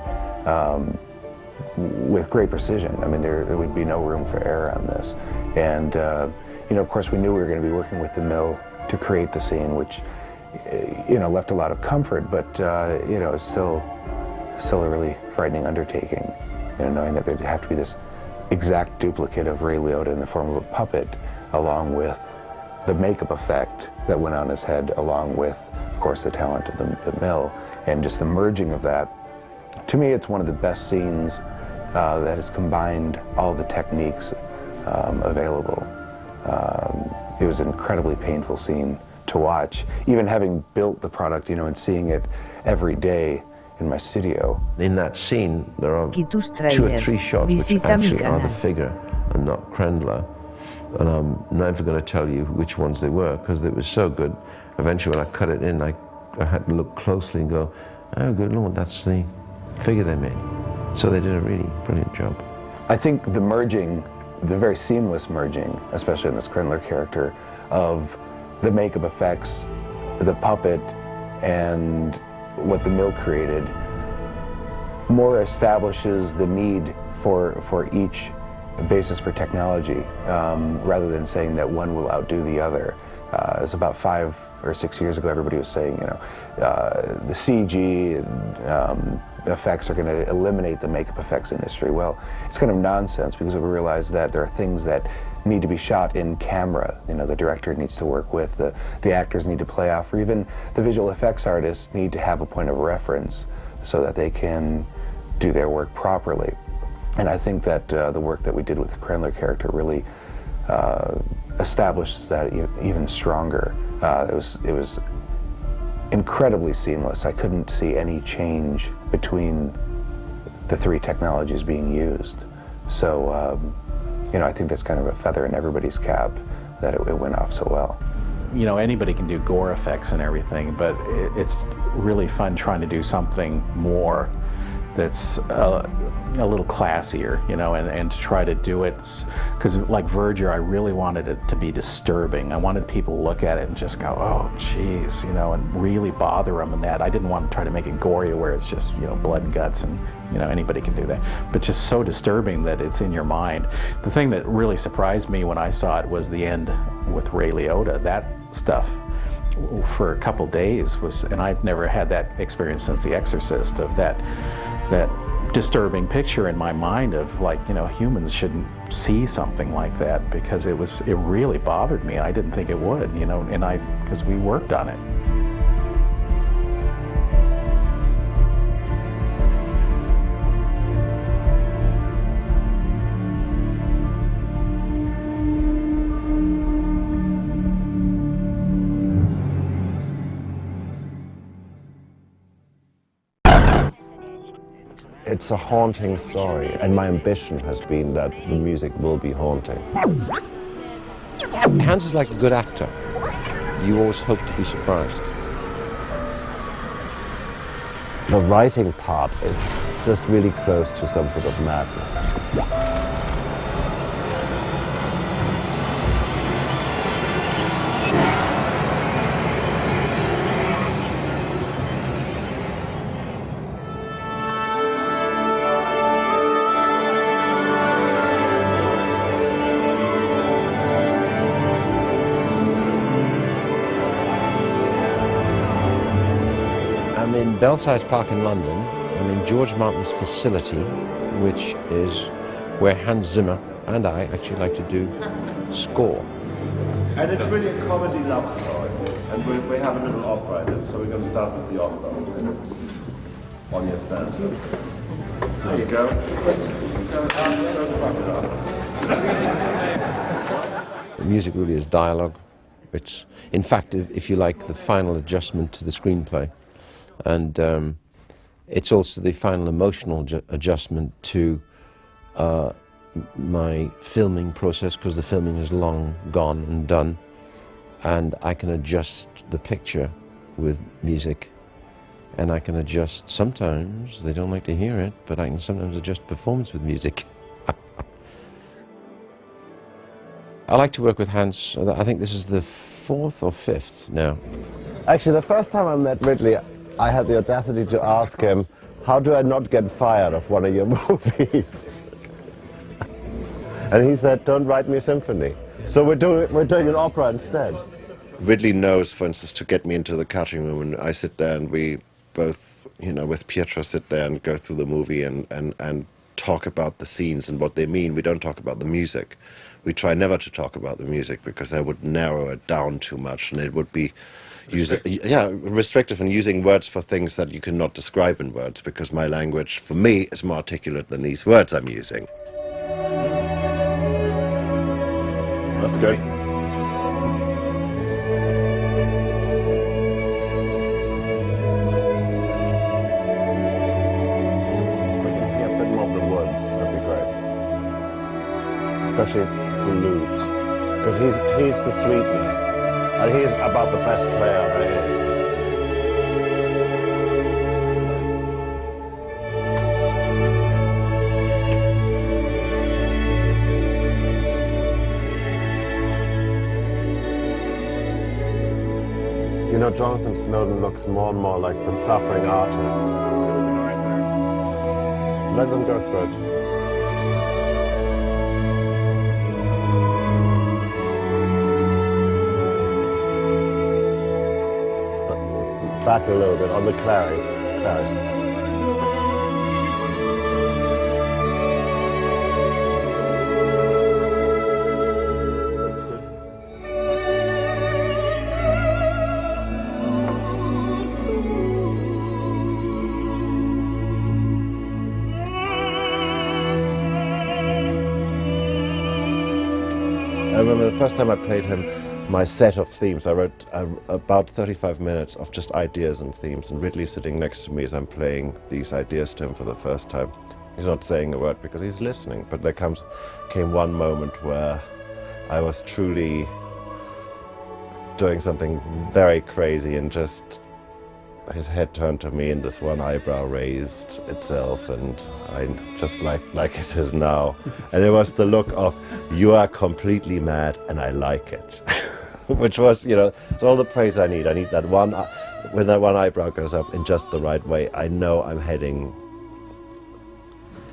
with great precision. I mean, there would be no room for error on this. And You know, of course, we knew we were going to be working with the mill to create the scene, which, you know, left a lot of comfort, but, you know, it's still a really frightening undertaking, you know, knowing that there'd have to be this exact duplicate of Ray Liotta in the form of a puppet, along with the makeup effect that went on his head, along with, of course, the talent of the mill, and just the merging of that. To me, it's one of the best scenes that has combined all the techniques available. It was an incredibly painful scene to watch, even having built the product, you know, and seeing it every day in my studio. In that scene, there are 2 or 3 shots which actually are the figure and not Krendler. And I'm never going to tell you which ones they were, because it was so good. Eventually, when I cut it in, I had to look closely and go, oh, good Lord, that's the figure they made. So they did a really brilliant job. I think the merging, the very seamless merging, especially in this Krendler character, of the makeup effects, the puppet, and what the mill created, more establishes the need for each basis for technology, rather than saying that one will outdo the other. It was about 5 or 6 years ago, everybody was saying, you know, the CG effects are going to eliminate the makeup effects industry. Well, it's kind of nonsense, because we realize that there are things that need to be shot in camera. You know, the director needs to work with, the actors need to play off, or even the visual effects artists need to have a point of reference so that they can do their work properly. And I think that the work that we did with the Krendler character really established that even stronger. It was incredibly seamless. I couldn't see any change between the 3 technologies being used. So, you know, I think that's kind of a feather in everybody's cap that it went off so well. You know, anybody can do gore effects and everything, but it's really fun trying to do something more that's a little classier, you know, and to try to do it, because like Verger, I really wanted it to be disturbing. I wanted people to look at it and just go, oh, geez, you know, and really bother them and that. I didn't want to try to make it gory where it's just, you know, blood and guts and, you know, anybody can do that. But just so disturbing that it's in your mind. The thing that really surprised me when I saw it was the end with Ray Liotta. That stuff for a couple days was, and I've never had that experience since The Exorcist, of that disturbing picture in my mind of, like, you know, humans shouldn't see something like that, because it really bothered me. I didn't think it would, you know, and because we worked on it. It's a haunting story, and my ambition has been that the music will be haunting. Hans is like a good actor. You always hope to be surprised. The writing part is just really close to some sort of madness. Belsize Park in London. I'm in George Martin's facility, which is where Hans Zimmer and I actually like to do score. And it's really a comedy love story, and we have a little opera in it, so we're going to start with the opera, and it's on your stand. There you go. The music really is dialogue. It's, in fact, if you like, the final adjustment to the screenplay. And it's also the final emotional adjustment to my filming process, because the filming is long gone and done, and I can adjust the picture with music, and I can adjust, sometimes they don't like to hear it, but I can sometimes adjust performance with music. I like to work with Hans. I think this is the 4th or 5th now. Actually, the first time I met Ridley, I had the audacity to ask him, how do I not get fired of one of your movies? And he said, don't write me a symphony. So we're doing an opera instead. Ridley knows, for instance, to get me into the cutting room, and I sit there and we both, with Pietro sit there and go through the movie and talk about the scenes and what they mean. We don't talk about the music. We try never to talk about the music because that would narrow it down too much, and it would be restrictive and using words for things that you cannot describe in words, because my language, for me, is more articulate than these words I'm using. That's good. Especially flute, because he's the sweetness, and he's about the best player there is. Jonathan Snowden looks more and more like the suffering artist. Let them go through it. Back a little bit on the claris. I remember the first time I played him, my set of themes, I wrote about 35 minutes of just ideas and themes, and Ridley sitting next to me as I'm playing these ideas to him for the first time. He's not saying a word because he's listening, but there came one moment where I was truly doing something very crazy, and just his head turned to me and this one eyebrow raised itself, and I just like it is now. And it was the look of, you are completely mad and I like it. Which was, it's all the praise I need. I need that one, when that one eyebrow goes up in just the right way, I know I'm heading,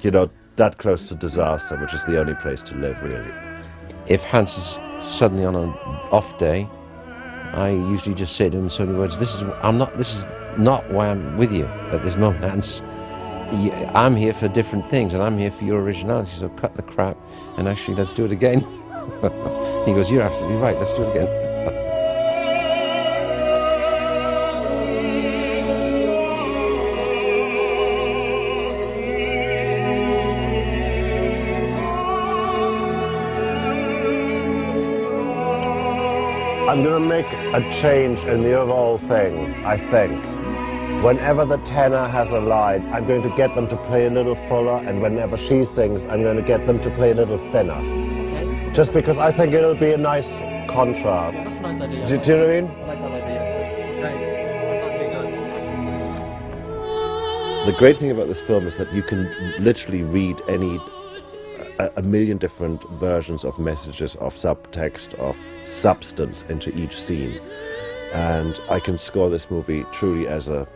that close to disaster, which is the only place to live, really. If Hans is suddenly on an off day, I usually just say to him so many words, this is not why I'm with you at this moment, Hans. I'm here for different things, and I'm here for your originality, so cut the crap and actually let's do it again. He goes, you're absolutely right, let's do it again. I'm going to make a change in the overall thing, I think. Whenever the tenor has a line, I'm going to get them to play a little fuller, and whenever she sings, I'm going to get them to play a little thinner. Okay. Just because I think it'll be a nice contrast. That's a nice idea. Do you know what I mean? I like that idea. Okay. That'd be good. The great thing about this film is that you can literally read a million different versions of messages, of subtext, of substance into each scene. And I can score this movie truly as a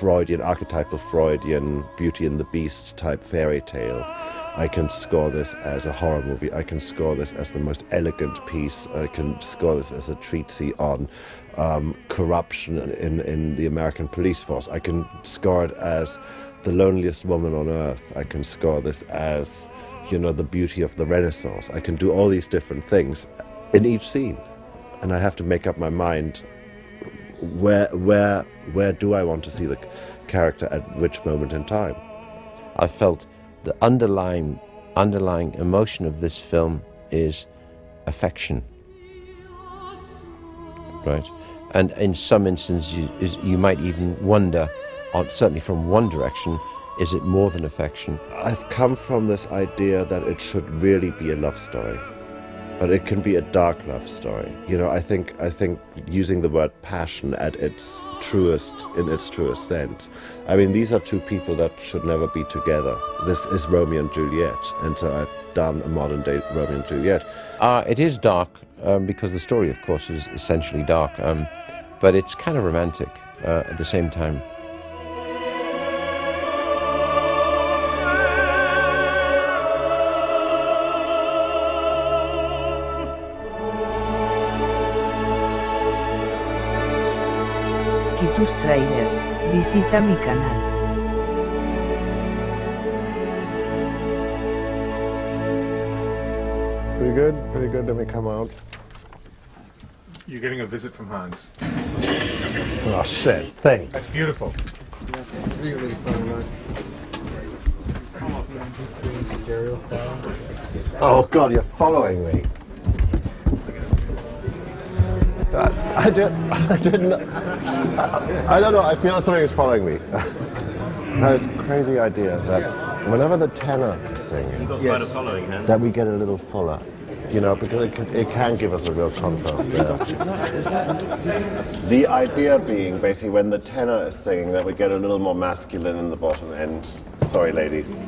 archetypal Freudian Beauty and the Beast type fairy tale. I can score this as a horror movie. I can score this as the most elegant piece. I can score this as a treatise on corruption in the American police force. I can score it as the loneliest woman on earth. I can score this as the beauty of the Renaissance. I can do all these different things in each scene, and I have to make up my mind where do I want to see the character at which moment in time. I felt the underlying emotion of this film is affection, right? And in some instances, you might even wonder, certainly from one direction, is it more than affection? I've come from this idea that it should really be a love story, but it can be a dark love story. I think using the word passion in its truest sense. I mean, these are two people that should never be together. This is Romeo and Juliet, and so I've done a modern day Romeo and Juliet. It is dark because the story, of course, is essentially dark, but it's kind of romantic at the same time. tus trailers, visita mi canal. Pretty good? Pretty good. Let me come out. You're getting a visit from Hans. Oh, shit. Thanks. That's beautiful. Really fun, Oh, God, you're following me. I don't know, I feel something is following me. There's a crazy idea that whenever the tenor is singing, that we get a little fuller. You know, because it can give us a real contrast there. The idea being, basically, when the tenor is singing, that we get a little more masculine in the bottom end. Sorry, ladies.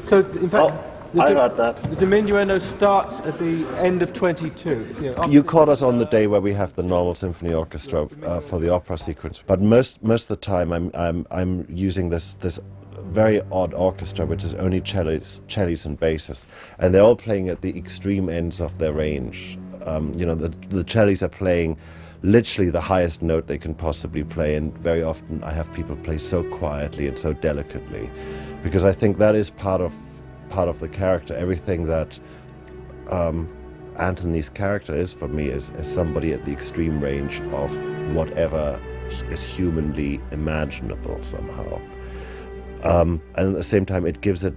So, in fact, I heard that. The diminuendo starts at the end of 22. You caught us on the day where we have the normal symphony orchestra for the opera sequence, but most of the time I'm using this very odd orchestra, which is only cellos and basses, and they're all playing at the extreme ends of their range. You know, the cellos are playing literally the highest note they can possibly play, and very often I have people play so quietly and so delicately, because I think that is part of the character. Everything that Anthony's character is for me is somebody at the extreme range of whatever is humanly imaginable somehow. And at the same time, it gives it,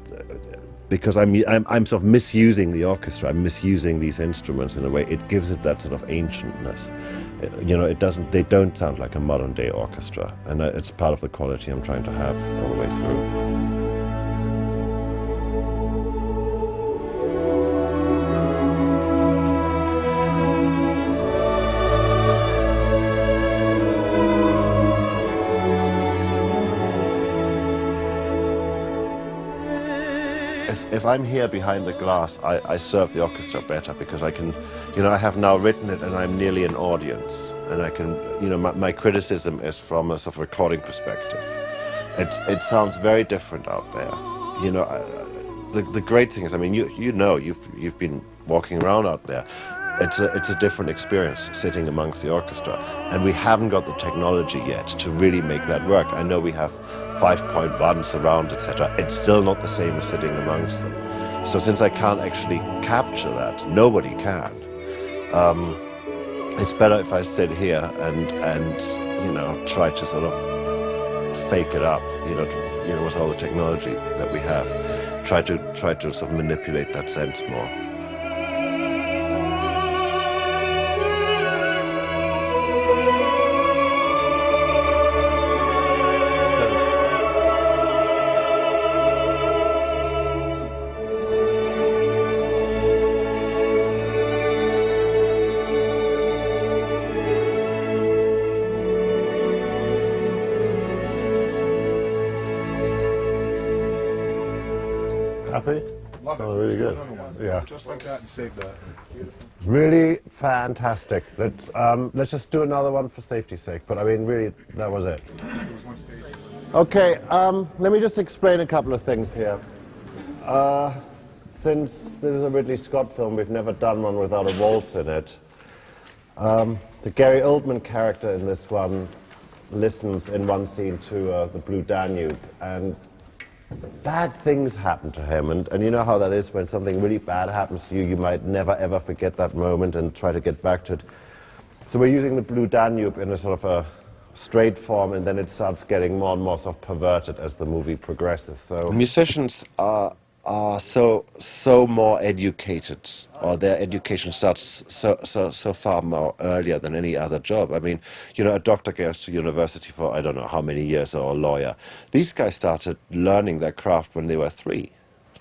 because I'm sort of misusing the orchestra, I'm misusing these instruments in a way. It gives it that sort of ancientness. You know, they don't sound like a modern day orchestra, and it's part of the quality I'm trying to have all the way through. If I'm here behind the glass, I serve the orchestra better, because I can, you know, I have now written it and I'm nearly an audience, and I can, you know, my criticism is from a sort of recording perspective. It sounds very different out there. You know, the great thing is, I mean, you know, you've been walking around out there. It's a different experience sitting amongst the orchestra, and we haven't got the technology yet to really make that work. I know we have 5.1 surround, etc. It's still not the same as sitting amongst them. So since I can't actually capture that, nobody can. It's better if I sit here and you know, try to sort of fake it up. You know, with all the technology that we have, try to sort of manipulate that sense more. Happy? Oh, really good. Yeah. Just like that and save that. Really fantastic. Let's just do another one for safety's sake. But I mean, really, that was it. Okay. Let me just explain a couple of things here. Since this is a Ridley Scott film, we've never done one without a waltz in it. The Gary Oldman character in this one listens in one scene to the Blue Danube, and bad things happen to him, and you know how that is when something really bad happens to you. You might never ever forget that moment and try to get back to it. So we're using the Blue Danube in a sort of a straight form, and then it starts getting more and more sort of perverted as the movie progresses. So musicians are so more educated, or their education starts so far more earlier than any other job. I mean, you know, a doctor goes to university for I don't know how many years, or a lawyer. These guys started learning their craft when they were three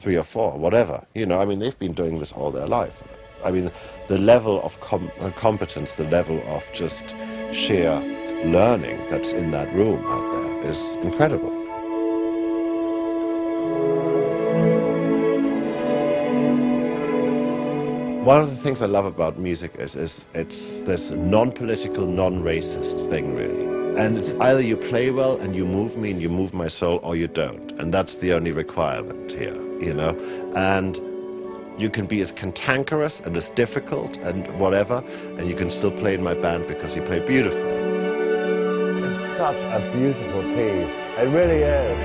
or four, whatever. You know, I mean, they've been doing this all their life. I mean, the level of competence, the level of just sheer learning that's in that room out there is incredible. One of the things I love about music is it's this non-political, non-racist thing, really. And it's either you play well and you move me and you move my soul, or you don't. And that's the only requirement here, you know. And you can be as cantankerous and as difficult and whatever, and you can still play in my band because you play beautifully. It's such a beautiful piece. It really is.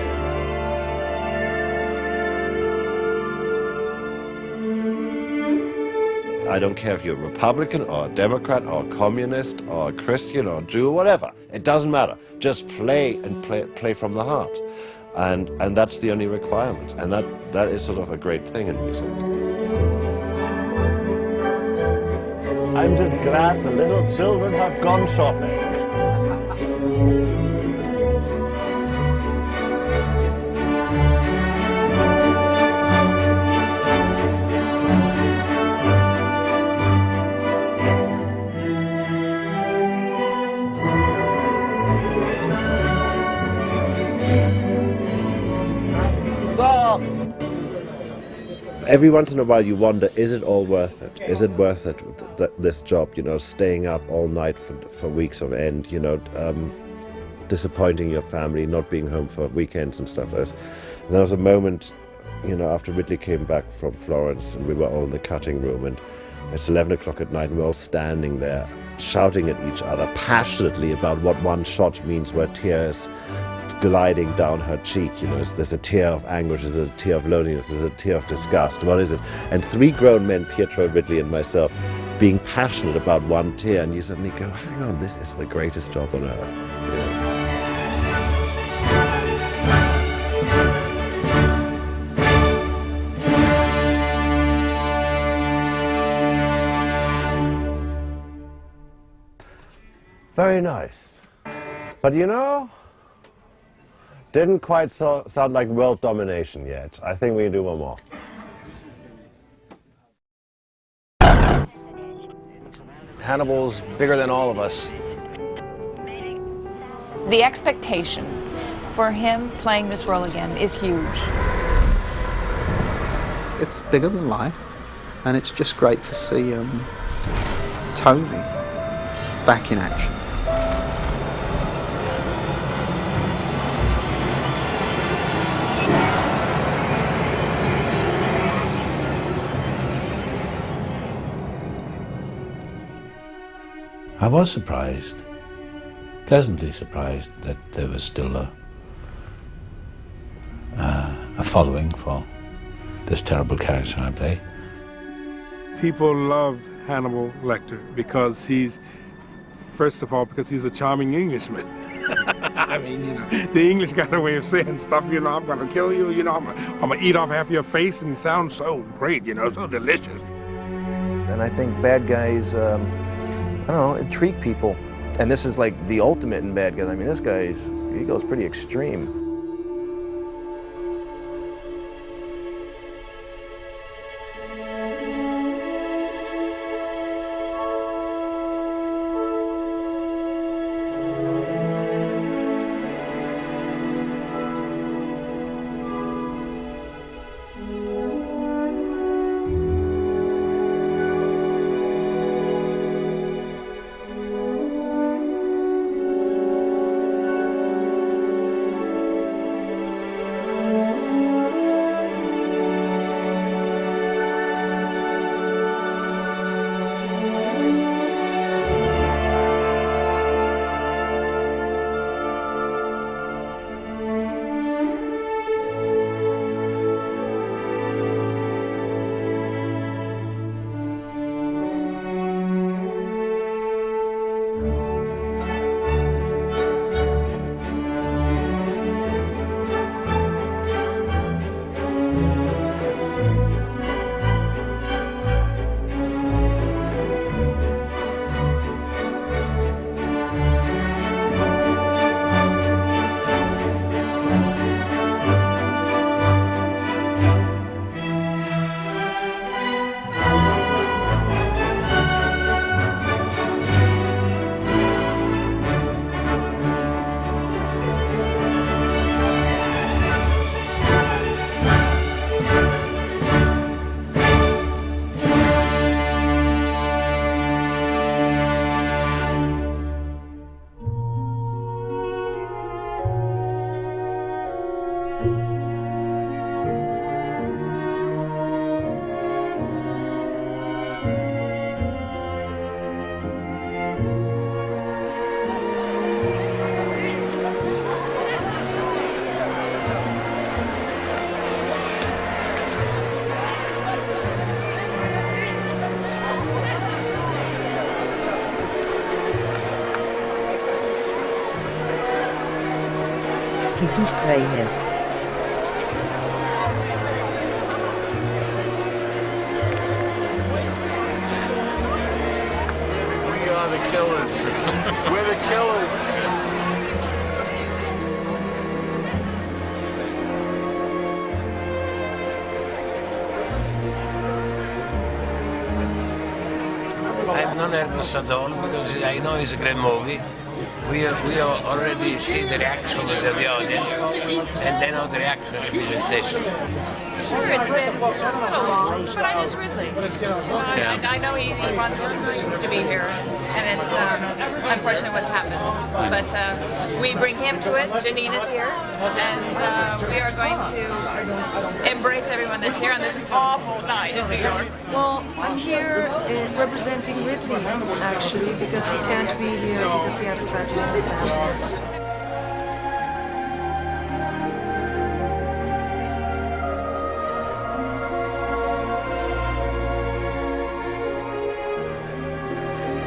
I don't care if you're Republican or Democrat or Communist or Christian or Jew or whatever. It doesn't matter. Just play and play from the heart. And that's the only requirement. And that is sort of a great thing in music. I'm just glad the little children have gone shopping. Stop! Every once in a while you wonder, is it all worth it? Is it worth it, this job, you know, staying up all night for weeks on end, you know, disappointing your family, not being home for weekends and stuff like this. And there was a moment, you know, after Ridley came back from Florence and we were all in the cutting room and it's 11 o'clock at night and we're all standing there shouting at each other passionately about what one shot means, where tears gliding down her cheek, you know, there's a tear of anguish, there's a tear of loneliness, there's a tear of disgust, what is it? And three grown men, Pietro, Ridley and myself, being passionate about one tear, and you suddenly go, hang on, this is the greatest job on earth. Yeah. Very nice. But you know, didn't quite sound like world domination yet. I think we can do one more. Hannibal's bigger than all of us. The expectation for him playing this role again is huge. It's bigger than life, and it's just great to see Tony back in action. I was surprised, pleasantly surprised, that there was still a following for this terrible character I play. People love Hannibal Lecter because he's, first of all, because he's a charming Englishman. I mean, you know, the English got a way of saying stuff, you know, I'm gonna kill you, you know, I'm gonna eat off half your face, and it sounds so great, you know, so delicious. And I think bad guys, I don't know, intrigue people. And this is like the ultimate in bad guys. I mean, this guy, he goes pretty extreme. tus tráilers. We are the killers. We're the killers. I'm not nervous at all because I know it's a great movie. We already see the reaction of the audience, and then the reaction of the presentation. Sure, it's been a little long, but I miss Ridley. I know he wants certain versions to be here, and it's unfortunate what's happened. But we bring him to it, Janina's here, and we are going to embrace everyone that's here on this awful night in New York. Well, I'm here representing Ridley, actually, because he can't be here because he had a tragedy in the family.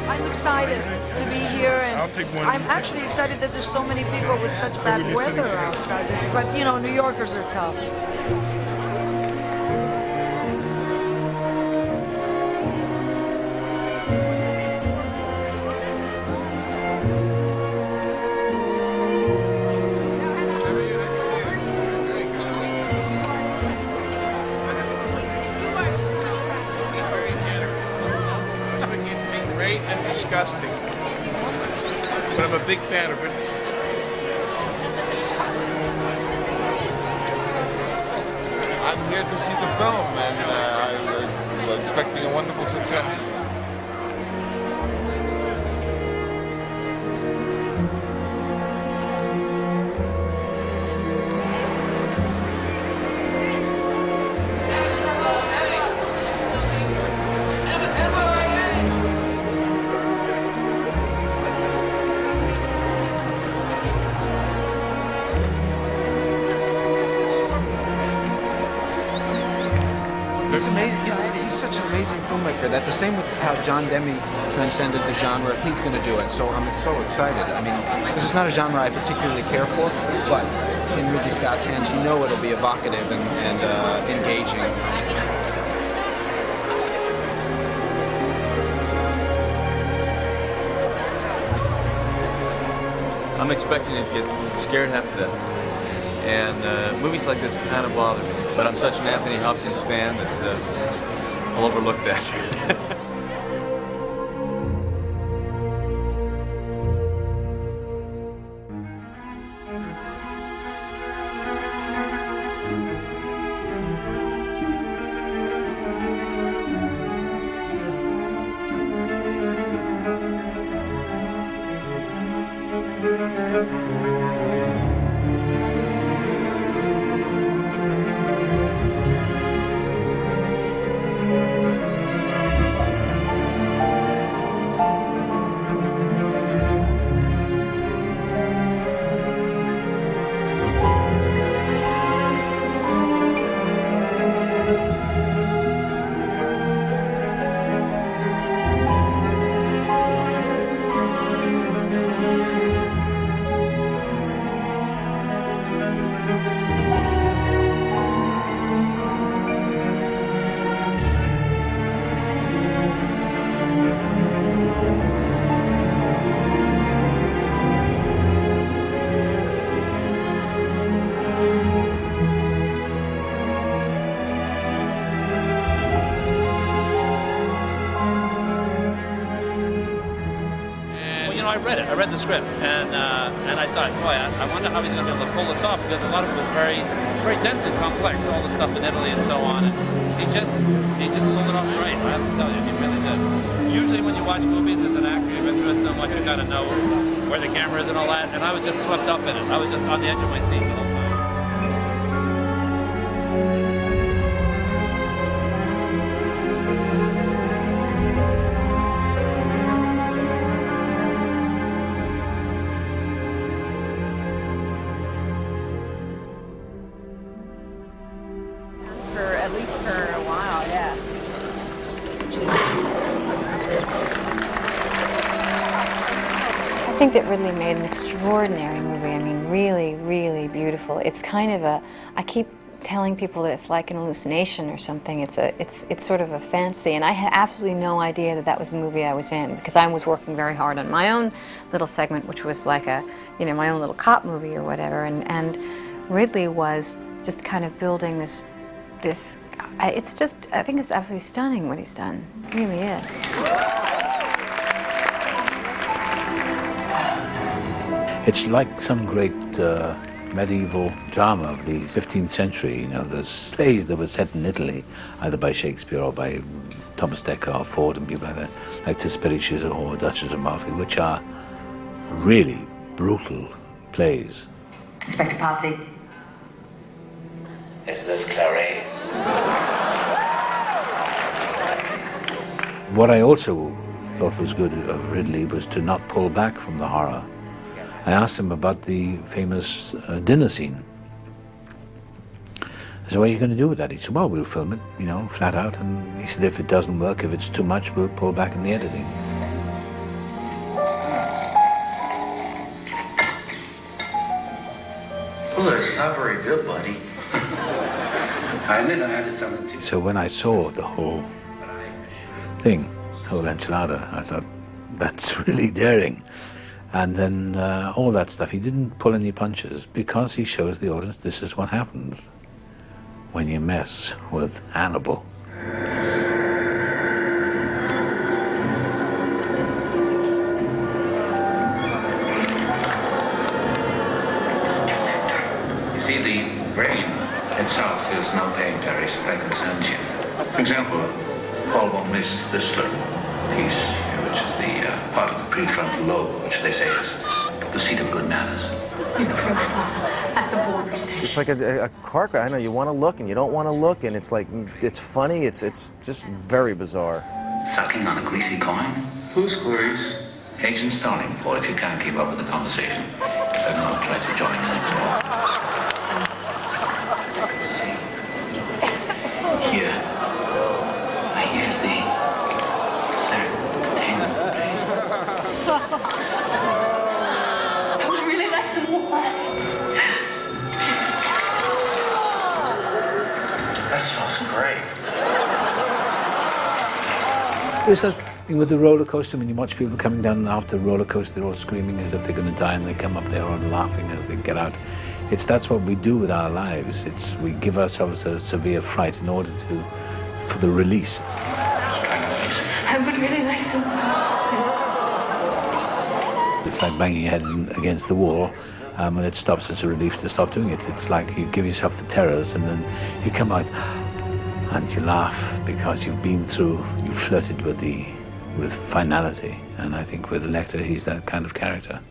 I'm excited to be here, and I'm actually excited that there's so many people with such bad weather outside. But, you know, New Yorkers are tough. And disgusting. But I'm a big fan of Ridley. I'm here to see the film, and I'm expecting a wonderful success. He's amazing. He's such an amazing filmmaker that the same with how John Demme transcended the genre, he's going to do it. So I'm so excited. I mean, this is not a genre I particularly care for, but in Ridley Scott's hands, you know it'll be evocative and engaging. I'm expecting to get scared half to death. And movies like this kind of bother me. But I'm such an Anthony Hopkins fan that I'll overlook that. I read the script, and I thought, boy, I wonder how he's going to be able to pull this off, because a lot of it was very, very dense and complex, all the stuff in Italy and so on. And he just pulled it off great. I have to tell you, he really did. Usually, when you watch movies as an actor, you've been through it so much, you kind of know where the camera is and all that. And I was just swept up in it. I was just on the edge of my seat the whole time. At least for a while, yeah. think that Ridley made an extraordinary movie. I mean, really, really beautiful. It's kind of a, I keep telling people that it's like an hallucination or something. It's sort of a fantasy, and I had absolutely no idea that that was the movie I was in, because I was working very hard on my own little segment, which was like a, you know, my own little cop movie or whatever, and Ridley was just kind of building this, it's just, I think it's absolutely stunning what he's done. It really is. It's like some great medieval drama of the 15th century. You know, there's plays that were set in Italy, either by Shakespeare or by Thomas Dekker or Ford and people like that, like Tisperichis or Duchess of Malfi, which are really brutal plays. Inspector Party. Is this Clarice? What I also thought was good of Ridley was to not pull back from the horror. I asked him about the famous dinner scene. I said, what are you going to do with that? He said, well, we'll film it, you know, flat out. And he said, if it doesn't work, if it's too much, we'll pull back in the editing. Well, it's not very good, buddy. I admit I added something to. So when I saw the whole thing, whole enchilada, I thought, that's really daring. And then all that stuff, he didn't pull any punches because he shows the audience this is what happens when you mess with Hannibal. You see, the brain itself is no pain, Terry, so that concerns you. For example, Paul von Whistler piece, which is the part of the prefrontal lobe, which they say is the seat of good manners. You profile at the borders. It's like a car crash. I know you want to look and you don't want to look, and it's like, it's funny, it's just very bizarre. Sucking on a greasy coin? Whose queries? Agent Starling, or if you can't keep up with the conversation, let me not try to join in at all. See? Here. Here's the I would really like some more. That smells great. There's that thing with the roller coaster, when you watch people coming down after the roller coaster, they're all screaming as if they're going to die, and they come up there all laughing as they get out. That's what we do with our lives. We give ourselves a severe fright in order for the release. I would really like some more. It's like banging your head against the wall. When it stops, it's a relief to stop doing it. It's like you give yourself the terrors, and then you come out and you laugh because you've flirted with finality. And I think with Lecter, he's that kind of character.